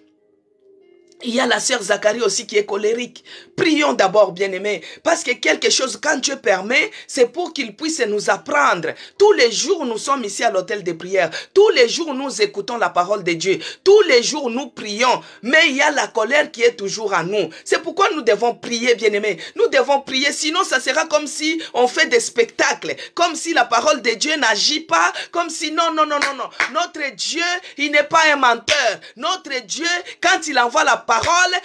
Il y a la sœur Zacharie aussi qui est colérique. Prions d'abord, bien-aimés, parce que quelque chose, quand Dieu permet, c'est pour qu'il puisse nous apprendre. Tous les jours, nous sommes ici à l'hôtel de prière. Tous les jours, nous écoutons la parole de Dieu. Tous les jours, nous prions. Mais il y a la colère qui est toujours en nous. C'est pourquoi nous devons prier, bien-aimés. Nous devons prier, sinon ça sera comme si on fait des spectacles. Comme si la parole de Dieu n'agit pas. Comme si, non. Notre Dieu, il n'est pas un menteur. Notre Dieu, quand il envoie la parole,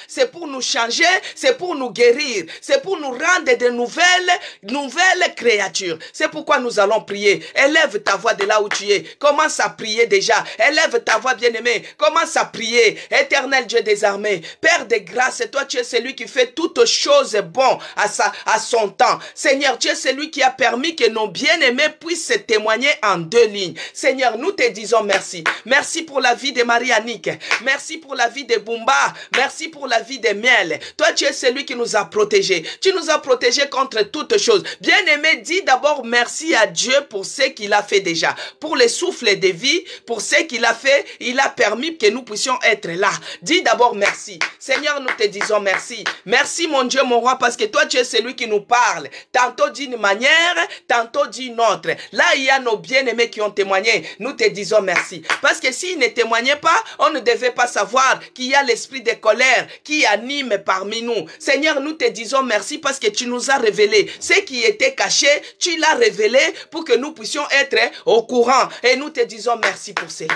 c'est pour nous changer, c'est pour nous guérir, c'est pour nous rendre de nouvelles créatures. C'est pourquoi nous allons prier. Élève ta voix de là où tu es. Commence à prier déjà. Élève ta voix, bien-aimé. Commence à prier. Éternel Dieu des armées, Père de grâce, toi tu es celui qui fait toutes choses bonnes à son temps. Seigneur, tu es celui qui a permis que nos bien-aimés puissent se témoigner en 2 lignes. Seigneur, nous te disons merci. Merci pour la vie de Marie-Annick. Merci pour la vie de Bumba. Merci pour la vie de Miel. Toi, tu es celui qui nous a protégés. Tu nous as protégés contre toutes choses. Bien-aimé, dis d'abord merci à Dieu pour ce qu'il a fait déjà. Pour les souffles de vie, pour ce qu'il a fait, il a permis que nous puissions être là. Dis d'abord merci. Seigneur, nous te disons merci. Merci mon Dieu, mon roi, parce que toi, tu es celui qui nous parle. Tantôt d'une manière, tantôt d'une autre. Là, il y a nos bien-aimés qui ont témoigné. Nous te disons merci. Parce que s'ils ne témoignaient pas, on ne devait pas savoir qu'il y a l'esprit de colère qui anime parmi nous. Seigneur, nous te disons merci parce que tu nous as révélé ce qui était caché, tu l'as révélé pour que nous puissions être au courant. Et nous te disons merci pour cela.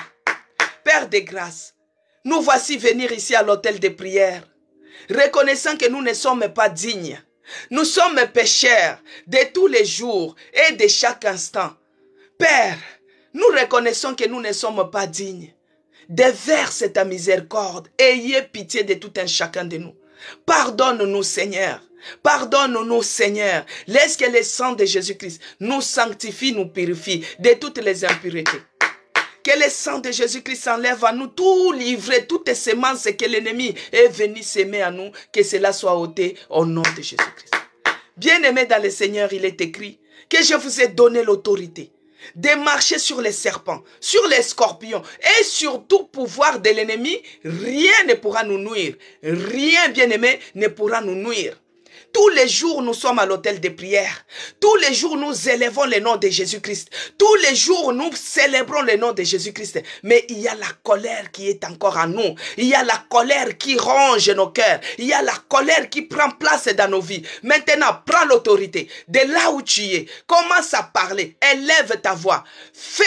Père de grâce, nous voici venir ici à l'hôtel de prière, reconnaissant que nous ne sommes pas dignes. Nous sommes pécheurs de tous les jours et de chaque instant. Père, nous reconnaissons que nous ne sommes pas dignes. Déverse ta miséricorde. Ayez pitié de tout un chacun de nous. Pardonne-nous, Seigneur. Pardonne-nous, Seigneur. Laisse que le sang de Jésus-Christ nous sanctifie, nous purifie de toutes les impuretés. Que le sang de Jésus-Christ enlève à nous tout livret, toutes les semences que l'ennemi est venu s'aimer à nous. Que cela soit ôté au nom de Jésus-Christ. Bien-aimés dans le Seigneur, il est écrit que je vous ai donné l'autorité de marcher sur les serpents, sur les scorpions et sur tout pouvoir de l'ennemi. Rien ne pourra nous nuire. Rien, bien-aimé, ne pourra nous nuire. Tous les jours, nous sommes à l'hôtel de prière. Tous les jours, nous élevons le nom de Jésus-Christ. Tous les jours, nous célébrons le nom de Jésus-Christ. Mais il y a la colère qui est encore en nous. Il y a la colère qui ronge nos cœurs. Il y a la colère qui prend place dans nos vies. Maintenant, prends l'autorité. De là où tu es, commence à parler. Élève ta voix. Fais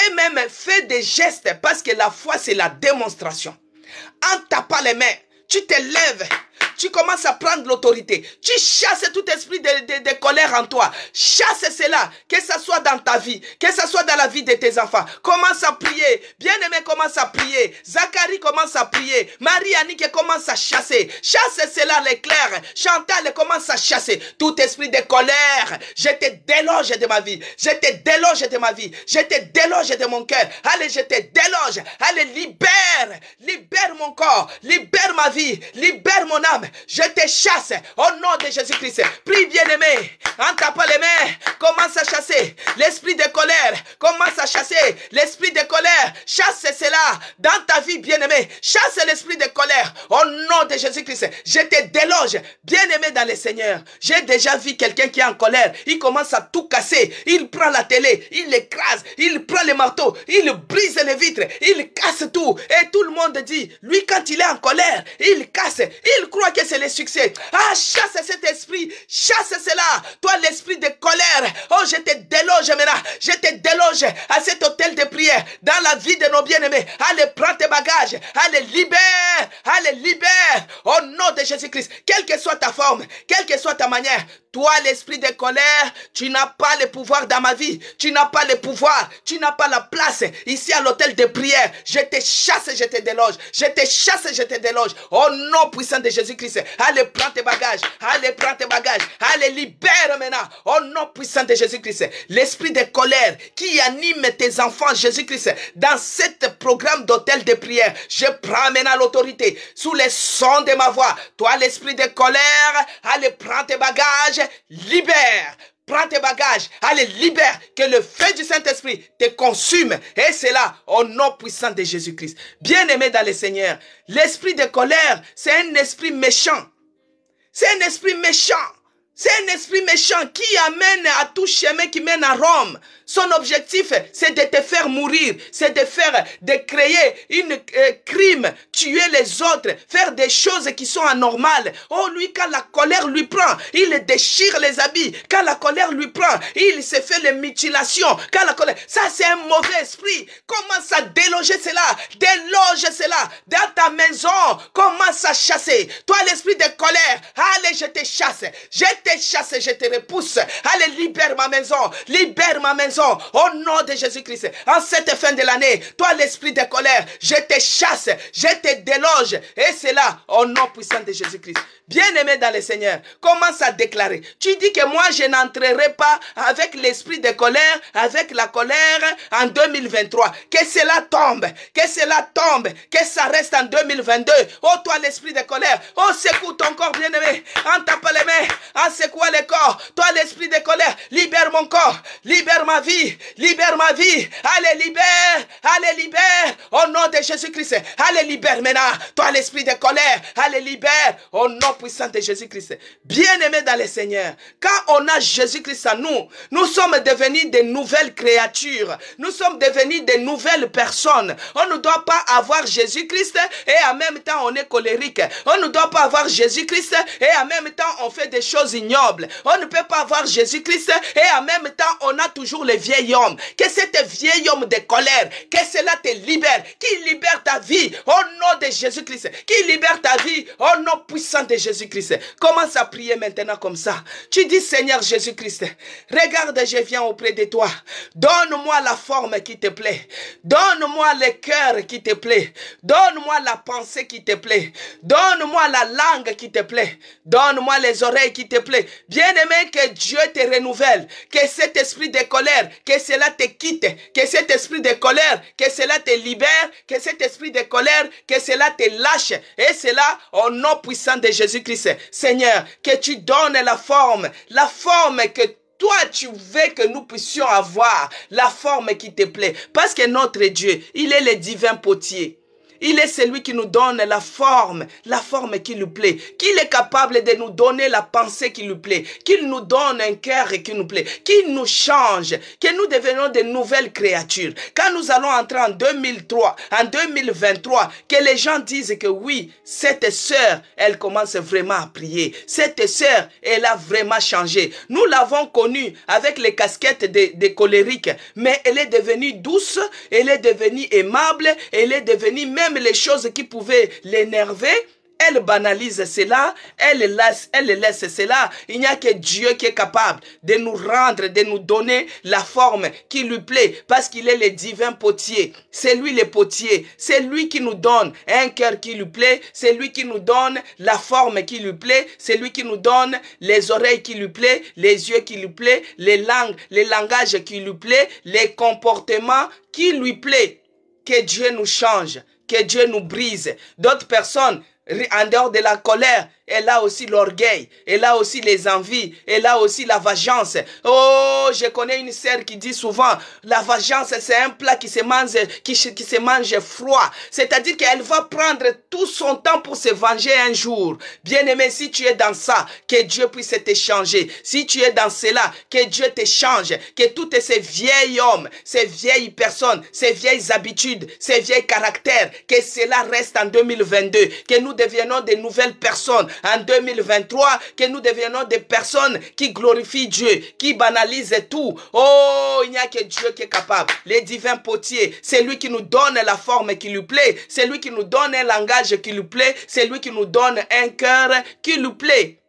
des gestes parce que la foi, c'est la démonstration. En tapant les mains, tu te lèves. Tu commences à prendre l'autorité. Tu chasses tout esprit de colère en toi. Chasse cela. Que ce soit dans ta vie. Que ce soit dans la vie de tes enfants. Commence à prier. Bien-aimé, commence à prier. Zacharie commence à prier. Marie-Annick commence à chasser. Chasse cela, l'éclair. Chantal commence à chasser. Tout esprit de colère. Je te déloge de ma vie. Je te déloge de ma vie. Je te déloge de mon cœur. Allez, je te déloge. Allez, libère. Libère mon corps. Libère ma vie. Libère mon âme. femme, je te chasse au nom de Jésus-Christ. Prie bien-aimé, en tapant les mains, commence à chasser l'esprit de colère, commence à chasser l'esprit de colère. Chasse cela dans ta vie, bien-aimé. Chasse l'esprit de colère au nom de Jésus-Christ. Je te déloge, bien-aimé dans le Seigneur. J'ai déjà vu quelqu'un qui est en colère. Il commence à tout casser. Il prend la télé, il l'écrase, il prend le marteau, il brise les vitres, il casse tout. Et tout le monde dit, lui quand il est en colère, il casse, il croit que c'est le succès. Ah, chasse cet esprit, chasse cela. Toi l'esprit de colère, oh je te déloge maintenant, je te déloge à cet hôtel de prière, dans la vie de nos bien-aimés. Allez, prends tes bagages, allez, libère, au nom de Jésus-Christ. Quelle que soit ta forme, quelle que soit ta manière, toi l'esprit de colère, tu n'as pas le pouvoir dans ma vie, tu n'as pas le pouvoir, tu n'as pas la place ici à l'hôtel de prière. Je te chasse, je te déloge, je te chasse, je te déloge, au nom puissant de Jésus-Christ. Allez, prends tes bagages, allez, libère maintenant, au nom puissant de Jésus-Christ. L'esprit de colère qui anime tes enfants, Jésus-Christ, dans ce programme d'hôtel de prière, je prends maintenant l'autorité sous les sons de ma voix. Toi l'esprit de colère, allez, prends tes bagages, libère. Prends tes bagages, allez, libère, que le feu du Saint-Esprit te consume. Et c'est là, au nom puissant de Jésus-Christ. Bien-aimé dans le Seigneur, l'esprit de colère, c'est un esprit méchant. C'est un esprit méchant. C'est un esprit méchant qui amène à tout chemin qui mène à Rome. Son objectif, c'est de te faire mourir, c'est de créer une crime, tuer les autres, faire des choses qui sont anormales. Oh, lui, quand la colère lui prend, il déchire les habits. Quand la colère lui prend, il se fait les mutilations. Quand la colère, ça c'est un mauvais esprit. Commence à déloger cela, déloge cela dans ta maison. Commence à chasser. Toi, l'esprit de colère, allez, je te chasse, je te repousse. Allez, libère ma maison, au nom de Jésus-Christ. En cette fin de l'année, toi l'esprit de colère, je te chasse, je te déloge. Et c'est là, au nom puissant de Jésus-Christ. Bien-aimé dans le Seigneur, commence à déclarer. Tu dis que moi je n'entrerai pas avec l'esprit de colère, avec la colère en 2023. Que cela tombe, que ça reste en 2022. Oh toi l'esprit de colère, oh secoue ton corps bien-aimé, en tapant les mains, en secouant le corps. Toi l'esprit de colère, libère mon corps, libère ma vie, allez libère, au nom de Jésus-Christ, allez libère maintenant. Toi l'esprit de colère, allez libère, au nom puissant de Jésus-Christ. Bien-aimés dans le Seigneur, quand on a Jésus-Christ à nous, nous sommes devenus de nouvelles créatures, nous sommes devenus de nouvelles personnes. On ne doit pas avoir Jésus-Christ et en même temps on est colérique. On ne doit pas avoir Jésus-Christ et en même temps on fait des choses ignobles. On ne peut pas avoir Jésus-Christ et en même temps on a toujours le vieil homme. Que cet vieil homme de colère, que cela te libère, qui libère ta vie au nom de Jésus-Christ, qui libère ta vie au nom puissant de Jésus-Christ. Commence à prier maintenant comme ça. Tu dis, Seigneur Jésus-Christ, regarde, je viens auprès de toi. Donne-moi la forme qui te plaît. Donne-moi le cœur qui te plaît. Donne-moi la pensée qui te plaît. Donne-moi la langue qui te plaît. Donne-moi les oreilles qui te plaît. Bien-aimé, que Dieu te renouvelle. Que cet esprit de colère, que cela te quitte. Que cet esprit de colère, que cela te libère. Que cet esprit de colère, que cela te lâche. Et cela au nom puissant de Jésus-Christ. Seigneur, que tu donnes la forme que toi, tu veux que nous puissions avoir, la forme qui te plaît. Parce que notre Dieu, il est le divin potier. Il est celui qui nous donne la forme qui lui plaît, qu'il est capable de nous donner la pensée qui lui plaît, qu'il nous donne un cœur qui nous plaît, qu'il nous change, que nous devenons de nouvelles créatures. Quand nous allons entrer en 2023, que les gens disent que oui, cette sœur, elle commence vraiment à prier. Cette sœur, elle a vraiment changé. Nous l'avons connue avec les casquettes des colériques, mais elle est devenue douce, elle est devenue aimable, elle est devenue même les choses qui pouvaient l'énerver, elle banalise cela, elle laisse cela. Il n'y a que Dieu qui est capable de nous rendre, de nous donner la forme qui lui plaît, parce qu'il est le divin potier. C'est lui le potier, c'est lui qui nous donne un cœur qui lui plaît, c'est lui qui nous donne la forme qui lui plaît, c'est lui qui nous donne les oreilles qui lui plaît, les yeux qui lui plaît, les langages qui lui plaît, les comportements qui lui plaît. Que Dieu nous change, que Dieu nous brise. D'autres personnes En dehors de la colère, elle a aussi l'orgueil, elle a aussi les envies, elle a aussi la vengeance. Oh, je connais une sœur qui dit souvent, la vengeance, c'est un plat qui se mange froid. C'est-à-dire qu'elle va prendre tout son temps pour se venger un jour. Bien-aimé, si tu es dans ça, que Dieu puisse te changer. Si tu es dans cela, que Dieu te change. Que tous ces vieils hommes, ces vieilles personnes, ces vieilles habitudes, ces vieilles caractères, que cela reste en 2022. Que nous deviennons de nouvelles personnes en 2023, que nous deviennons des personnes qui glorifient Dieu, qui banalisent tout. Oh, il n'y a que Dieu qui est capable. Les divins potiers, c'est lui qui nous donne la forme qui lui plaît, c'est lui qui nous donne un langage qui lui plaît, c'est lui qui nous donne un cœur qui lui plaît.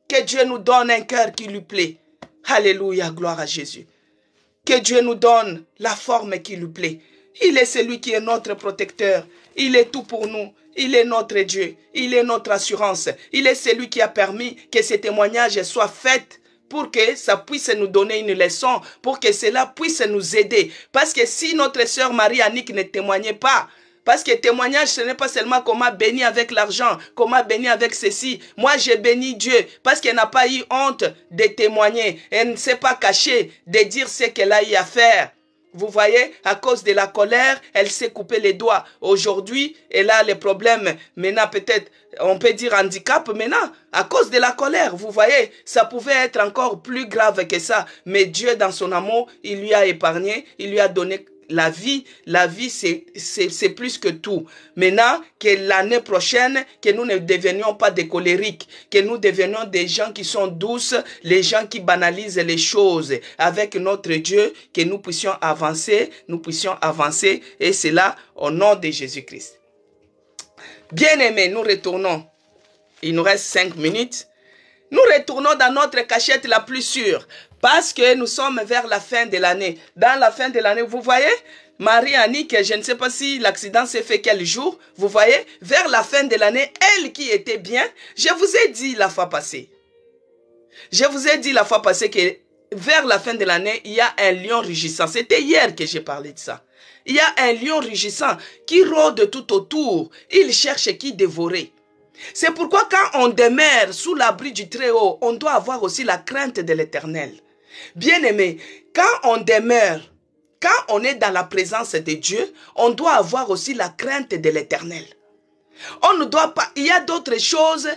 Que Dieu nous donne un cœur qui lui plaît. Alléluia, gloire à Jésus. Que Dieu nous donne la forme qui lui plaît. Il est celui qui est notre protecteur. Il est tout pour nous. Il est notre Dieu. Il est notre assurance. Il est celui qui a permis que ces témoignages soient faits pour que ça puisse nous donner une leçon, pour que cela puisse nous aider. Parce que si notre sœur Marie-Annick ne témoignait pas, parce que témoignage, ce n'est pas seulement comment bénir avec l'argent, comment bénir avec ceci. Moi, j'ai béni Dieu parce qu'elle n'a pas eu honte de témoigner. Elle ne s'est pas cachée de dire ce qu'elle a eu à faire. Vous voyez, à cause de la colère, elle s'est coupé les doigts. Aujourd'hui, elle a les problèmes. Maintenant, peut-être, on peut dire handicap. Maintenant, à cause de la colère, vous voyez, ça pouvait être encore plus grave que ça. Mais Dieu, dans son amour, il lui a épargné, il lui a donné la vie, c'est plus que tout. Maintenant, que l'année prochaine, que nous ne devenions pas des colériques, que nous devenions des gens qui sont douces, les gens qui banalisent les choses avec notre Dieu, que nous puissions avancer, et cela au nom de Jésus-Christ. Bien-aimés, nous retournons. Il nous reste 5 minutes. Nous retournons dans notre cachette la plus sûre. Parce que nous sommes vers la fin de l'année. Dans la fin de l'année, vous voyez, Marie-Annick, je ne sais pas si l'accident s'est fait quel jour. Vous voyez, vers la fin de l'année, elle qui était bien, je vous ai dit la fois passée. Je vous ai dit la fois passée que vers la fin de l'année, il y a un lion rugissant. C'était hier que j'ai parlé de ça. Il y a un lion rugissant qui rôde tout autour. Il cherche qui dévorer. C'est pourquoi quand on demeure sous l'abri du Très-Haut, on doit avoir aussi la crainte de l'Éternel. Bien-aimé, quand on demeure, quand on est dans la présence de Dieu, on doit avoir aussi la crainte de l'Éternel. On ne doit pas, il y a d'autres choses,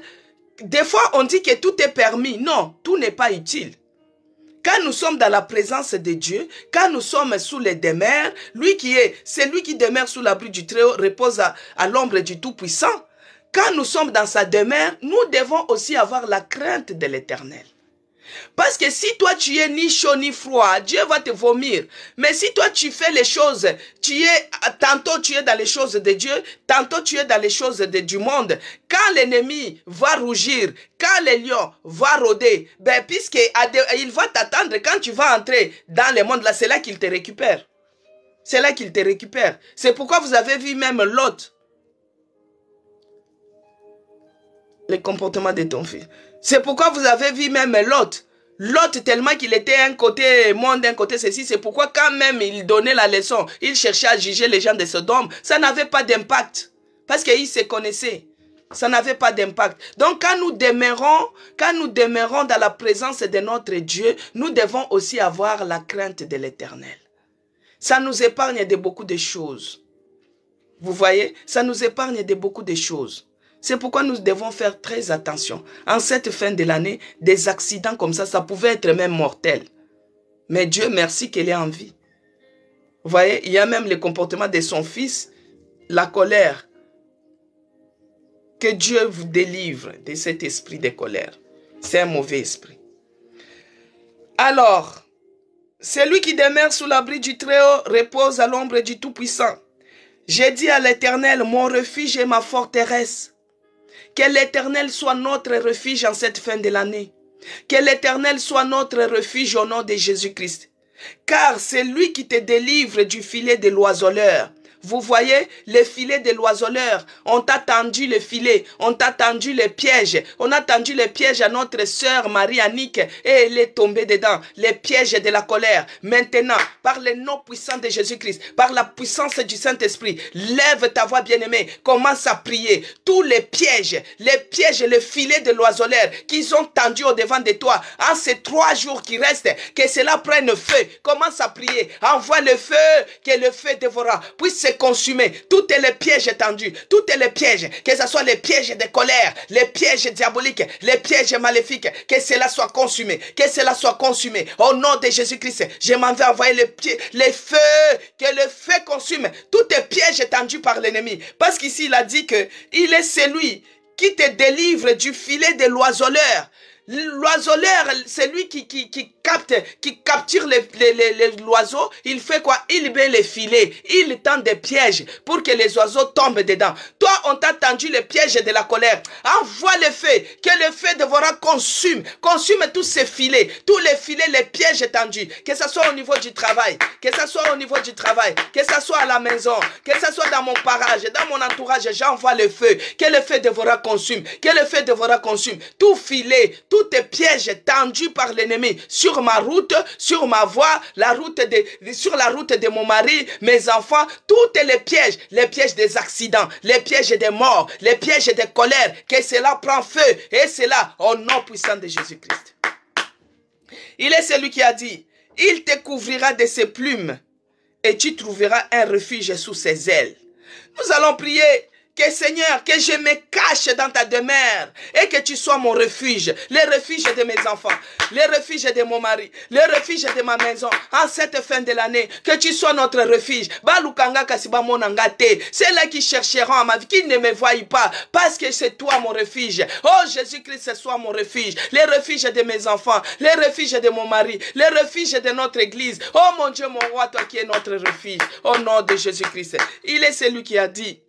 des fois on dit que tout est permis. Non, tout n'est pas utile. Quand nous sommes dans la présence de Dieu, quand nous sommes sous les demeures, celui qui demeure sous l'abri du Très-Haut repose à l'ombre du Tout-Puissant. Quand nous sommes dans sa demeure, nous devons aussi avoir la crainte de l'Éternel. Parce que si toi tu es ni chaud ni froid, Dieu va te vomir. Mais si toi tu fais les choses, tantôt tu es dans les choses de Dieu, tantôt tu es dans les choses du monde. Quand l'ennemi va rougir, quand le lion va rôder, ben puisqu'il va t'attendre quand tu vas entrer dans le monde là, c'est là qu'il te récupère. C'est là qu'il te récupère. C'est pourquoi vous avez vu même Lot. Le comportement de ton fils. C'est pourquoi vous avez vu même Lot. Lot, tellement qu'il était un côté monde, un côté ceci, c'est pourquoi quand même il donnait la leçon, il cherchait à juger les gens de Sodome, ça n'avait pas d'impact. Parce qu'il se connaissait. Ça n'avait pas d'impact. Donc quand nous demeurons dans la présence de notre Dieu, nous devons aussi avoir la crainte de l'Éternel. Ça nous épargne de beaucoup de choses. Vous voyez, ça nous épargne de beaucoup de choses. C'est pourquoi nous devons faire très attention. En cette fin de l'année, des accidents comme ça pouvait être même mortel. Mais Dieu merci qu'il est en vie. Vous voyez, il y a même le comportement de son fils, la colère. Que Dieu vous délivre de cet esprit de colère. C'est un mauvais esprit. Alors, celui qui demeure sous l'abri du Très-Haut repose à l'ombre du Tout-Puissant. J'ai dit à l'Éternel, mon refuge et ma forteresse. Que l'Éternel soit notre refuge en cette fin de l'année. Que l'Éternel soit notre refuge au nom de Jésus-Christ. Car c'est lui qui te délivre du filet de l'oiseleur, Vous voyez, les filets de l'oiseleur, on t'a tendu le filet, on t'a tendu les pièges, on a tendu les pièges à notre sœur Marie-Annick et elle est tombée dedans, les pièges de la colère. Maintenant, par le nom puissant de Jésus-Christ, par la puissance du Saint-Esprit, lève ta voix bien-aimée, commence à prier. Tous les pièges, les filets de l'oiseleur qu'ils ont tendus au devant de toi, en ces 3 jours qui restent, que cela prenne feu. Commence à prier, envoie le feu, que le feu dévorera, puisse se consumer. Tous les pièges tendus, tous les pièges, que ce soit les pièges de colère, les pièges diaboliques, les pièges maléfiques, que cela soit consumé, que cela soit consumé. Au nom de Jésus-Christ, je m'en vais envoyer les feux, que le feu consume tous les pièges tendus par l'ennemi. Parce qu'ici, il a dit que il est celui qui te délivre du filet de l'oiseleur. L'oiseleur, c'est lui qui capture l'oiseau. Il fait quoi? Il met les filets. Il tend des pièges pour que les oiseaux tombent dedans. Toi, on t'a tendu les pièges de la colère. Envoie le feu. Que le feu dévorant consume tous ces filets. Tous les filets, les pièges tendus. Que ce soit au niveau du travail. Que ce soit au niveau du travail. Que ce soit à la maison. Que ce soit dans mon parage. Dans mon entourage, j'envoie le feu. Que le feu dévorant consume. Que le feu dévorant consume. Tout filet, tous tes pièges tendus par l'ennemi sur ma route, sur ma voie, sur la route de mon mari, mes enfants, tous les pièges des accidents, les pièges des morts, les pièges des colères, que cela prend feu, et cela au nom puissant de Jésus-Christ. Il est celui qui a dit, il te couvrira de ses plumes et tu trouveras un refuge sous ses ailes. Nous allons prier. Que Seigneur, que je me cache dans ta demeure et que tu sois mon refuge, le refuge de mes enfants, le refuge de mon mari, le refuge de ma maison en cette fin de l'année, que tu sois notre refuge. C'est là qui chercheront à ma vie, qui ne me voient pas, parce que c'est toi mon refuge. Oh Jésus-Christ, sois mon refuge, le refuge de mes enfants, le refuge de mon mari, le refuge de notre église. Oh mon Dieu, mon roi, toi qui es notre refuge, au nom de Jésus-Christ. Il est celui qui a dit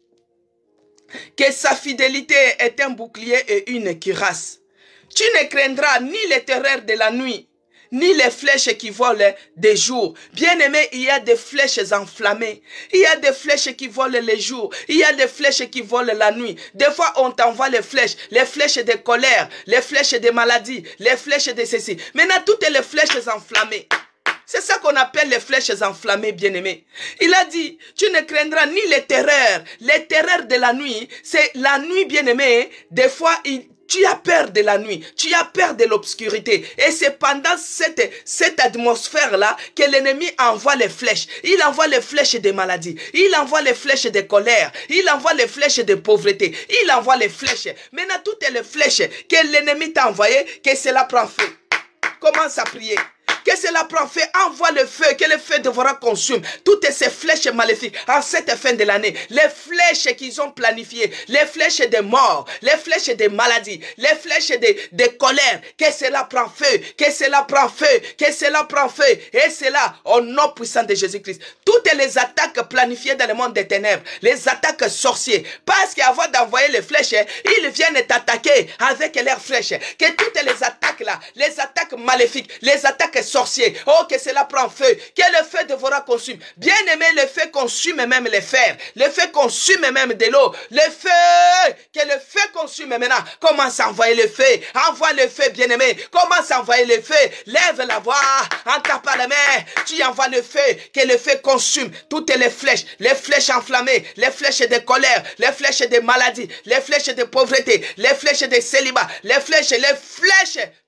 que sa fidélité est un bouclier et une cuirasse. Tu ne craindras ni les terreurs de la nuit, ni les flèches qui volent des jours. Bien-aimé, il y a des flèches enflammées. Il y a des flèches qui volent les jours. Il y a des flèches qui volent la nuit. Des fois, on t'envoie les flèches de colère, les flèches de maladie, les flèches de ceci. Maintenant, toutes les flèches enflammées. C'est ça qu'on appelle les flèches enflammées, bien-aimés. Il a dit, tu ne craindras ni les terreurs. Les terreurs de la nuit, c'est la nuit, bien-aimé. Des fois, tu as peur de la nuit, tu as peur de l'obscurité. Et c'est pendant cette atmosphère-là que l'ennemi envoie les flèches. Il envoie les flèches de maladie. Il envoie les flèches de colère. Il envoie les flèches de pauvreté. Il envoie les flèches. Maintenant, toutes les flèches que l'ennemi t'a envoyées, que cela prend feu. Commence à prier. Que cela prend feu, envoie le feu, que le feu dévorant consume toutes ces flèches maléfiques en cette fin de l'année. Les flèches qu'ils ont planifiées, les flèches de mort, les flèches de maladie, les flèches de colère, que cela prend feu, que cela prend feu, que cela prend feu. Et cela au nom puissant de Jésus-Christ. Toutes les attaques planifiées dans le monde des ténèbres, les attaques sorciers, parce qu'avant d'envoyer les flèches, ils viennent t'attaquer avec leurs flèches. Que toutes les attaques là, les attaques maléfiques, les attaques sorciers, oh que cela prend feu, que le feu dévorant consume. Bien aimé, le feu consume même les fers, le feu consume même de l'eau, le feu, que le feu consume maintenant. Commence à envoyer le feu, envoie le feu, bien aimé, commence à envoyer le feu, lève la voix, en tapant la main, tu envoies le feu, que le feu consume toutes les flèches enflammées, les flèches de colère, les flèches de maladie, les flèches de pauvreté, les flèches de célibat, les flèches,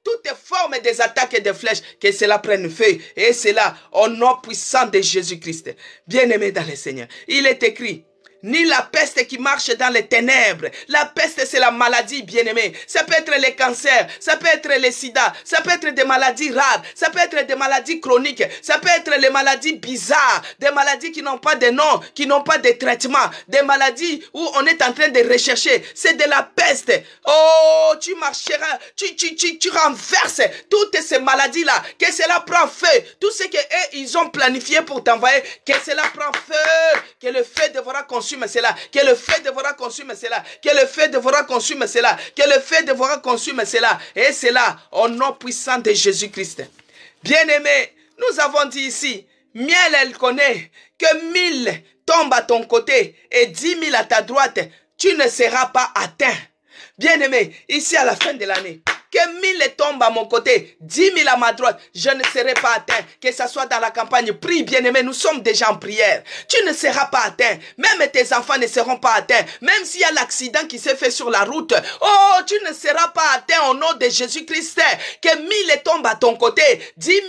toutes formes des attaques et des flèches, que cela prenne feu. Et cela au nom puissant de Jésus-Christ. Bien-aimé dans le Seigneur. Il est écrit, ni la peste qui marche dans les ténèbres. La peste, c'est la maladie, bien-aimé. Ça peut être les cancers, ça peut être les sida, ça peut être des maladies rares, ça peut être des maladies chroniques, ça peut être les maladies bizarres, des maladies qui n'ont pas de nom, qui n'ont pas de traitement, des maladies où on est en train de rechercher. C'est de la peste. Oh, tu marcheras, tu renverses toutes ces maladies-là, que cela prend feu. Tout ce que eux, ils ont planifié pour t'envoyer, que cela prend feu, que le feu dévorant consume cela, que le feu dévorant consume cela, que le feu dévorant consume cela, que le feu dévorant consume cela, et cela au nom puissant de Jésus-Christ. Bien-aimé, nous avons dit ici, miel elle connaît que 1000 tombent à ton côté et 10 000 à ta droite, tu ne seras pas atteint. Bien-aimé, ici à la fin de l'année, que 1000 tombent à mon côté, 10 000 à ma droite, je ne serai pas atteint. Que ce soit dans la campagne, prie, bien-aimé, nous sommes déjà en prière. Tu ne seras pas atteint. Même tes enfants ne seront pas atteints. Même s'il y a l'accident qui s'est fait sur la route, oh, tu ne seras pas atteint au nom de Jésus-Christ. Que 1000 tombent à ton côté, 10 000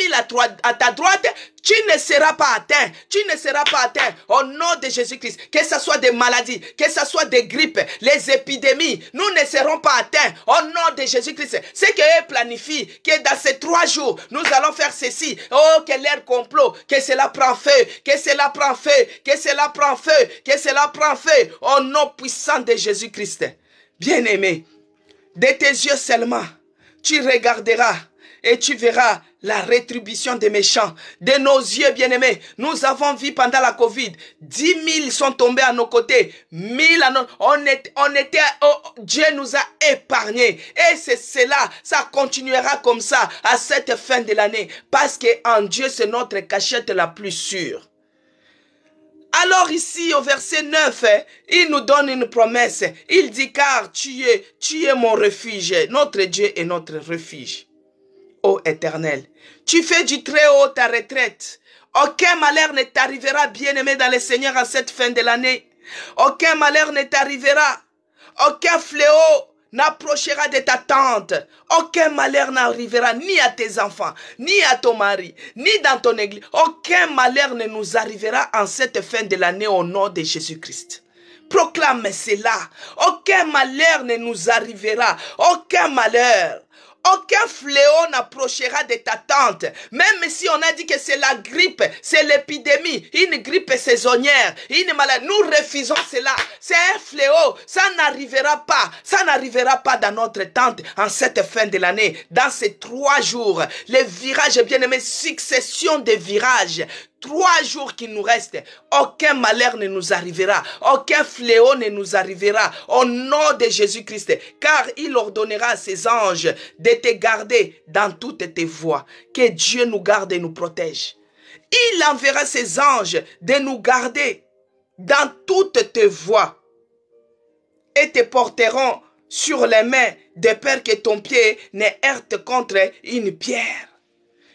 à ta droite, tu ne seras pas atteint. Tu ne seras pas atteint au nom de Jésus-Christ. Que ce soit des maladies, que ce soit des grippes, les épidémies, nous ne serons pas atteints au nom de Jésus-Christ. C'est qu'eux planifient que dans ces 3 jours, nous allons faire ceci. Oh, que l'air complot, que cela prend feu, que cela prend feu, que cela prend feu, que cela prend feu au nom puissant de Jésus-Christ. Bien-aimé, de tes yeux seulement, tu regarderas et tu verras la rétribution des méchants. De nos yeux, bien-aimés, nous avons vu pendant la Covid, 10 000 sont tombés à nos côtés, 1000 à nos... Dieu nous a épargnés. Et c'est cela, ça continuera comme ça à cette fin de l'année. Parce qu'en Dieu, c'est notre cachette la plus sûre. Alors ici, au verset 9, il nous donne une promesse. Il dit, car tu es mon refuge, notre Dieu est notre refuge. Ô Éternel, tu fais du Très-Haut ta retraite. Aucun malheur ne t'arrivera, bien-aimé dans le Seigneur, en cette fin de l'année. Aucun malheur ne t'arrivera. Aucun fléau n'approchera de ta tente. Aucun malheur n'arrivera ni à tes enfants, ni à ton mari, ni dans ton église. Aucun malheur ne nous arrivera en cette fin de l'année au nom de Jésus-Christ. Proclame cela. Aucun malheur ne nous arrivera. Aucun malheur. Aucun fléau n'approchera de ta tente. Même si on a dit que c'est la grippe, c'est l'épidémie, une grippe saisonnière, une maladie, nous refusons cela. C'est un fléau. Ça n'arrivera pas. Ça n'arrivera pas dans notre tente en cette fin de l'année. Dans ces 3 jours, les virages, bien aimés, succession de virages. 3 jours qui nous restent, aucun malheur ne nous arrivera, aucun fléau ne nous arrivera, au nom de Jésus-Christ, car il ordonnera à ses anges de te garder dans toutes tes voies. Que Dieu nous garde et nous protège. Il enverra ses anges de nous garder dans toutes tes voies et te porteront sur les mains de peur que ton pied ne heurte contre une pierre.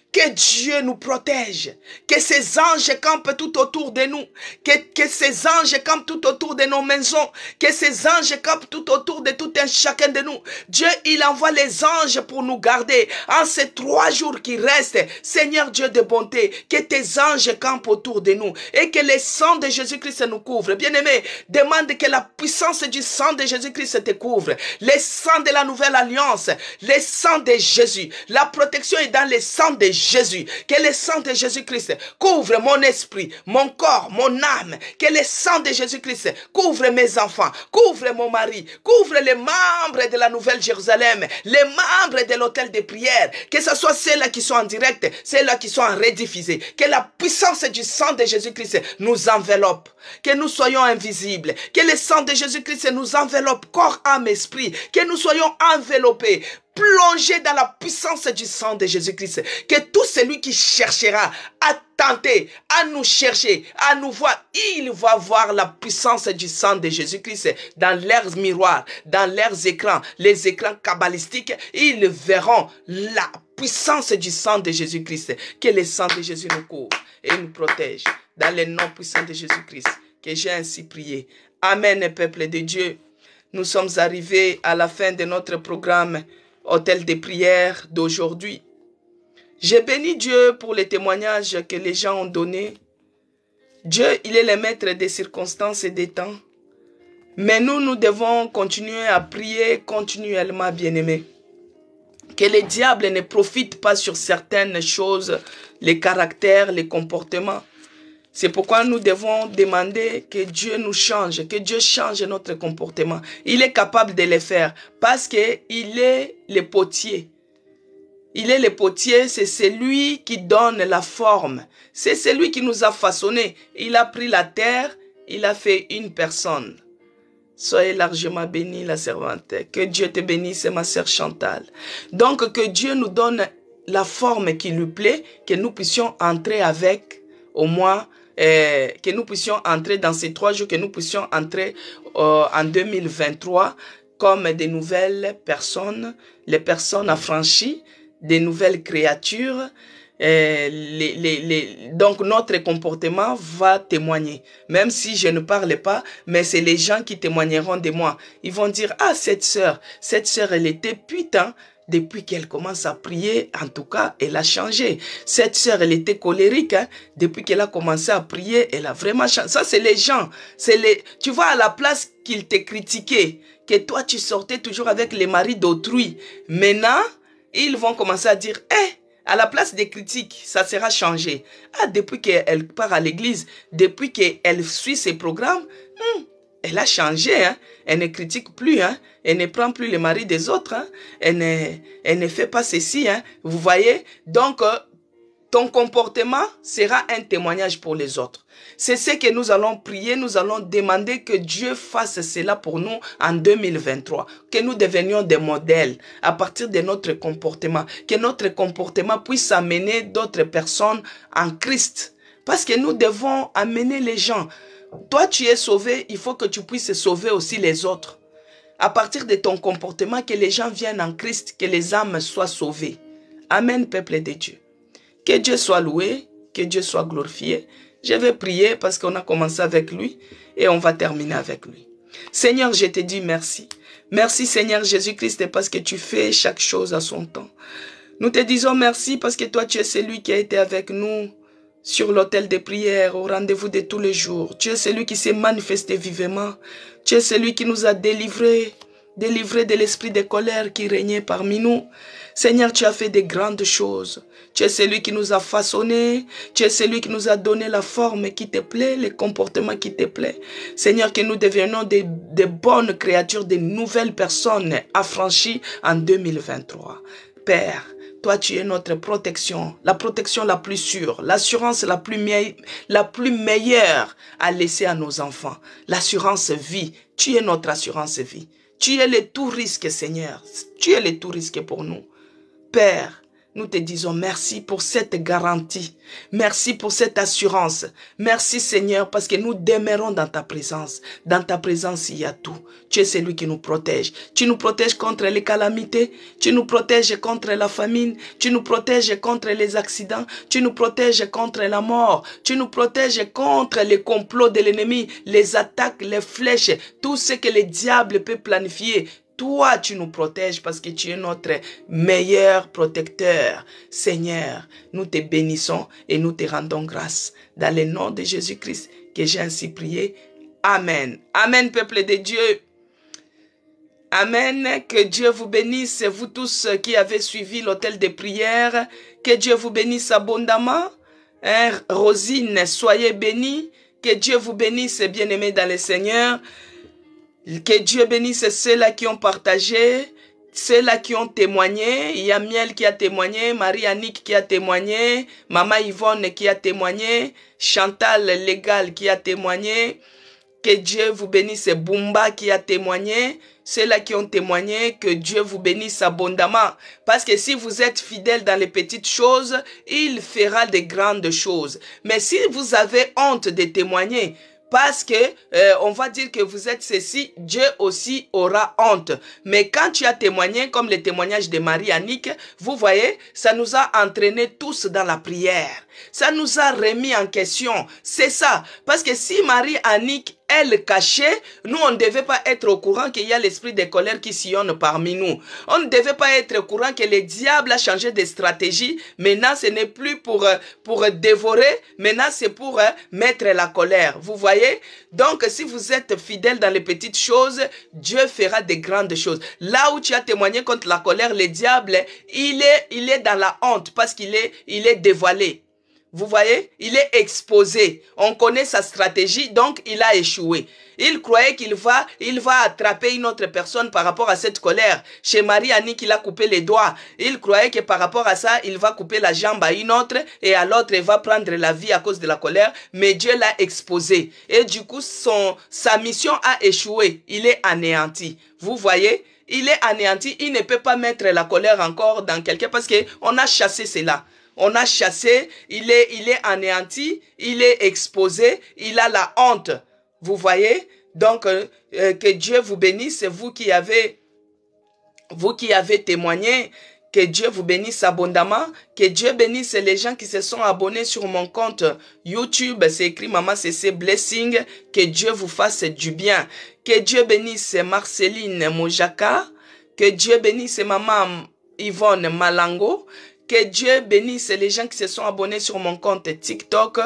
Que Dieu nous protège, que ses anges campent tout autour de nous, que ses anges campent tout autour de nos maisons, que ses anges campent tout autour de tout un chacun de nous. Dieu, il envoie les anges pour nous garder en ces 3 jours qui restent. Seigneur Dieu de bonté, que tes anges campent autour de nous et que le sang de Jésus-Christ nous couvre. Bien-aimé, demande que la puissance du sang de Jésus-Christ te couvre. Le sang de la nouvelle alliance, le sang de Jésus. La protection est dans le sang de Jésus. Que le sang de Jésus-Christ couvre mon esprit, mon corps, mon âme. Que le sang de Jésus-Christ couvre mes enfants, couvre mon mari, couvre les membres de la Nouvelle Jérusalem, les membres de l'hôtel de prière. Que ce soit ceux-là qui sont en direct, ceux-là qui sont en rediffusé. Que la puissance du sang de Jésus-Christ nous enveloppe. Que nous soyons invisibles. Que le sang de Jésus-Christ nous enveloppe, corps, âme, esprit. Que nous soyons enveloppés, plongés dans la puissance du sang de Jésus-Christ. Que tout celui qui cherchera à tenter, à nous chercher, à nous voir, il va voir la puissance du sang de Jésus-Christ dans leurs miroirs, dans leurs écrans, les écrans kabbalistiques. Ils verront la puissance du sang de Jésus-Christ. Que le sang de Jésus nous couvre et nous protège. Dans le nom puissant de Jésus-Christ, que j'ai ainsi prié. Amen, peuple de Dieu. Nous sommes arrivés à la fin de notre programme Hôtel de prière d'aujourd'hui. J'ai béni Dieu pour les témoignages que les gens ont donnés. Dieu, il est le maître des circonstances et des temps. Mais nous devons continuer à prier continuellement, bien-aimés. Que les diables ne profitent pas sur certaines choses, les caractères, les comportements. C'est pourquoi nous devons demander que Dieu nous change, que Dieu change notre comportement. Il est capable de le faire parce qu'il est le potier. Il est le potier, c'est celui qui donne la forme. C'est celui qui nous a façonnés. Il a pris la terre, il a fait une personne. Soyez largement bénie, la servante. Que Dieu te bénisse, ma sœur Chantal. Donc, que Dieu nous donne la forme qui lui plaît, que nous puissions entrer avec, au moins, que nous puissions entrer dans ces 3 jours, que nous puissions entrer en 2023 comme des nouvelles personnes, les personnes affranchies, des nouvelles créatures. Donc notre comportement va témoigner. Même si je ne parle pas, mais c'est les gens qui témoigneront de moi. Ils vont dire, ah, cette sœur, elle était putain. Depuis qu'elle commence à prier, en tout cas, elle a changé. Cette sœur, elle était colérique. Hein? Depuis qu'elle a commencé à prier, elle a vraiment changé. Ça, c'est les gens. Tu vois, à la place qu'ils te critiquaient, que toi, tu sortais toujours avec les maris d'autrui. Maintenant, ils vont commencer à dire, à la place des critiques, ça sera changé. Ah, depuis qu'elle part à l'église, depuis qu'elle suit ses programmes, elle a changé, hein. Elle ne critique plus, hein. Elle ne prend plus les maris des autres, hein. Elle ne fait pas ceci, hein. Vous voyez? Donc, ton comportement sera un témoignage pour les autres. C'est ce que nous allons prier, nous allons demander que Dieu fasse cela pour nous en 2023. Que nous devenions des modèles à partir de notre comportement. Que notre comportement puisse amener d'autres personnes en Christ. Parce que nous devons amener les gens. Toi, tu es sauvé, il faut que tu puisses sauver aussi les autres. À partir de ton comportement, que les gens viennent en Christ, que les âmes soient sauvées. Amen, peuple de Dieu. Que Dieu soit loué, que Dieu soit glorifié. Je vais prier parce qu'on a commencé avec lui et on va terminer avec lui. Seigneur, je te dis merci. Merci Seigneur Jésus-Christ parce que tu fais chaque chose à son temps. Nous te disons merci parce que toi tu es celui qui a été avec nous sur l'autel de prière, au rendez-vous de tous les jours. Tu es celui qui s'est manifesté vivement. Tu es celui qui nous a délivrés de l'esprit de colère qui régnait parmi nous. Seigneur, tu as fait de grandes choses. Tu es celui qui nous a façonnés. Tu es celui qui nous a donné la forme qui te plaît, le comportement qui te plaît. Seigneur, que nous deviennons des bonnes créatures, de nouvelles personnes affranchies en 2023. Père, toi, tu es notre protection, la protection la plus sûre, l'assurance la plus meilleure à laisser à nos enfants. L'assurance vie, tu es notre assurance vie. Tu es le tout risque, Seigneur. Tu es le tout risque pour nous. Père, nous te disons merci pour cette garantie. Merci pour cette assurance. Merci Seigneur parce que nous demeurons dans ta présence. Dans ta présence, il y a tout. Tu es celui qui nous protège. Tu nous protèges contre les calamités. Tu nous protèges contre la famine. Tu nous protèges contre les accidents. Tu nous protèges contre la mort. Tu nous protèges contre les complots de l'ennemi, les attaques, les flèches, tout ce que le diable peut planifier. Toi, tu nous protèges parce que tu es notre meilleur protecteur. Seigneur, nous te bénissons et nous te rendons grâce. Dans le nom de Jésus-Christ que j'ai ainsi prié. Amen. Amen, peuple de Dieu. Amen. Que Dieu vous bénisse, vous tous qui avez suivi l'autel de prière. Que Dieu vous bénisse abondamment. Rosine, soyez bénie. Que Dieu vous bénisse, bien-aimés dans le Seigneur. Que Dieu bénisse ceux-là qui ont partagé, ceux-là qui ont témoigné. Il y a Miel qui a témoigné, Marie-Annick qui a témoigné, Maman Yvonne qui a témoigné, Chantal Légal qui a témoigné. Que Dieu vous bénisse, Bumba qui a témoigné. Ceux-là qui ont témoigné, que Dieu vous bénisse abondamment. Parce que si vous êtes fidèles dans les petites choses, il fera de grandes choses. Mais si vous avez honte de témoigner, parce que on va dire que vous êtes ceci, Dieu aussi aura honte. Mais quand tu as témoigné, comme le témoignage de Marie-Annick, vous voyez, ça nous a entraînés tous dans la prière. Ça nous a remis en question. C'est ça. Parce que si Marie-Annick, elle cachait, nous on ne devait pas être au courant qu'il y a l'esprit de colère qui sillonne parmi nous. On ne devait pas être au courant que le diable a changé de stratégie. Maintenant ce n'est plus pour dévorer, maintenant c'est pour mettre la colère. Vous voyez? Donc si vous êtes fidèle dans les petites choses, Dieu fera de grandes choses. Là où tu as témoigné contre la colère, le diable, il est dans la honte parce qu'il est dévoilé. Vous voyez, il est exposé. On connaît sa stratégie, donc il a échoué. Il croyait qu'il va attraper une autre personne par rapport à cette colère. Chez Marie-Annick, il a coupé les doigts. Il croyait que par rapport à ça, il va couper la jambe à une autre et à l'autre, il va prendre la vie à cause de la colère. Mais Dieu l'a exposé. Et du coup, sa mission a échoué. Il est anéanti. Vous voyez? Il est anéanti. Il ne peut pas mettre la colère encore dans quelqu'un parce qu'on a chassé cela. on a chassé, il est anéanti, il est exposé, il a la honte. Vous voyez? Donc, que Dieu vous bénisse, vous qui avez témoigné, que Dieu vous bénisse abondamment, que Dieu bénisse les gens qui se sont abonnés sur mon compte YouTube, c'est écrit Maman CC Blessing, que Dieu vous fasse du bien, que Dieu bénisse Marceline Mojaka, que Dieu bénisse Maman Yvonne Malango, que Dieu bénisse les gens qui se sont abonnés sur mon compte TikTok.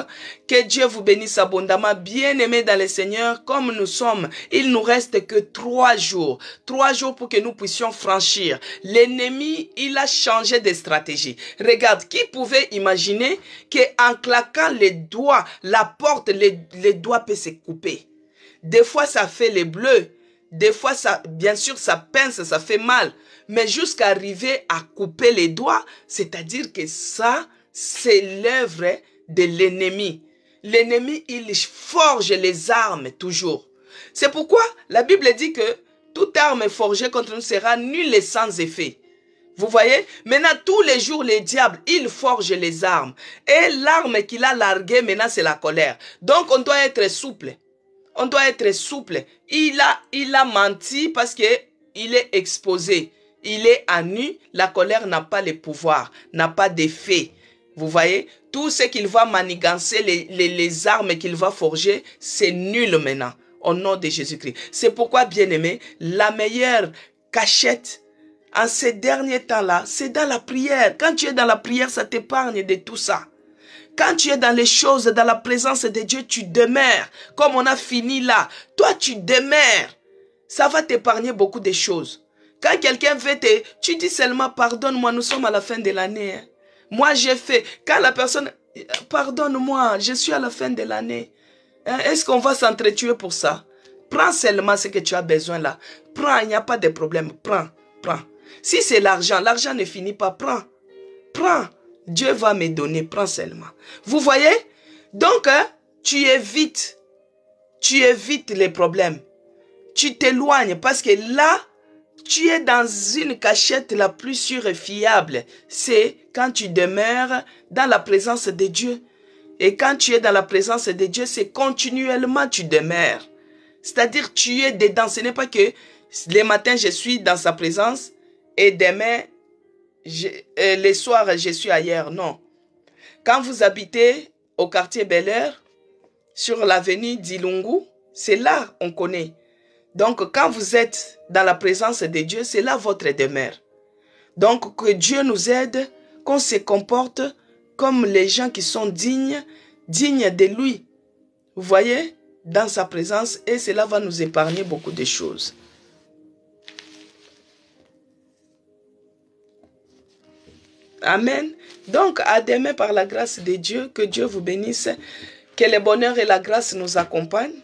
Que Dieu vous bénisse abondamment, bien-aimés dans le Seigneur, comme nous sommes. Il nous reste que 3 jours. 3 jours pour que nous puissions franchir. L'ennemi, il a changé de stratégie. Regarde, qui pouvait imaginer qu'en claquant les doigts, la porte, les doigts peuvent se couper. Des fois, ça fait les bleus. Des fois, ça, bien sûr, ça pince, ça fait mal. Mais jusqu'à arriver à couper les doigts, c'est-à-dire que ça, c'est l'œuvre de l'ennemi. L'ennemi, il forge les armes toujours. C'est pourquoi la Bible dit que toute arme forgée contre nous sera nulle et sans effet. Vous voyez? Maintenant, tous les jours, les diables, ils forgent les armes. Et l'arme qu'il a larguée, maintenant, c'est la colère. Donc, on doit être souple. On doit être souple. Il a menti parce que il est exposé. Il est à nu. La colère n'a pas le pouvoir, n'a pas d'effet. Vous voyez, tout ce qu'il va manigancer, les armes qu'il va forger, c'est nul maintenant, au nom de Jésus-Christ. C'est pourquoi, bien-aimé, la meilleure cachette en ces derniers temps-là, c'est dans la prière. Quand tu es dans la prière, ça t'épargne de tout ça. Quand tu es dans les choses, dans la présence de Dieu, tu demeures. Comme on a fini là, toi tu demeures. Ça va t'épargner beaucoup de choses. Quand quelqu'un veut tu dis seulement pardonne-moi, nous sommes à la fin de l'année. Hein. Moi j'ai fait. Quand la personne, pardonne-moi, je suis à la fin de l'année. Hein, est-ce qu'on va s'entretuer pour ça? Prends seulement ce que tu as besoin là. Prends, il n'y a pas de problème. Prends. Si c'est l'argent, l'argent ne finit pas. Prends. Dieu va me donner, prends seulement. Vous voyez? Donc, hein, tu évites les problèmes. Tu t'éloignes parce que là, tu es dans une cachette la plus sûre et fiable. C'est quand tu demeures dans la présence de Dieu. Et quand tu es dans la présence de Dieu, c'est continuellement tu demeures. C'est-à-dire tu es dedans. Ce n'est pas que les matins je suis dans sa présence et demain, les soirs, je suis ailleurs. Non. Quand vous habitez au quartier Bel Air, sur l'avenue d'Ilungu, c'est là on connaît. Donc, quand vous êtes dans la présence de Dieu, c'est là votre demeure. Donc, que Dieu nous aide, qu'on se comporte comme les gens qui sont dignes de lui. Vous voyez, dans sa présence, et cela va nous épargner beaucoup de choses. Amen. Donc, à demain par la grâce de Dieu, que Dieu vous bénisse, que le bonheur et la grâce nous accompagnent.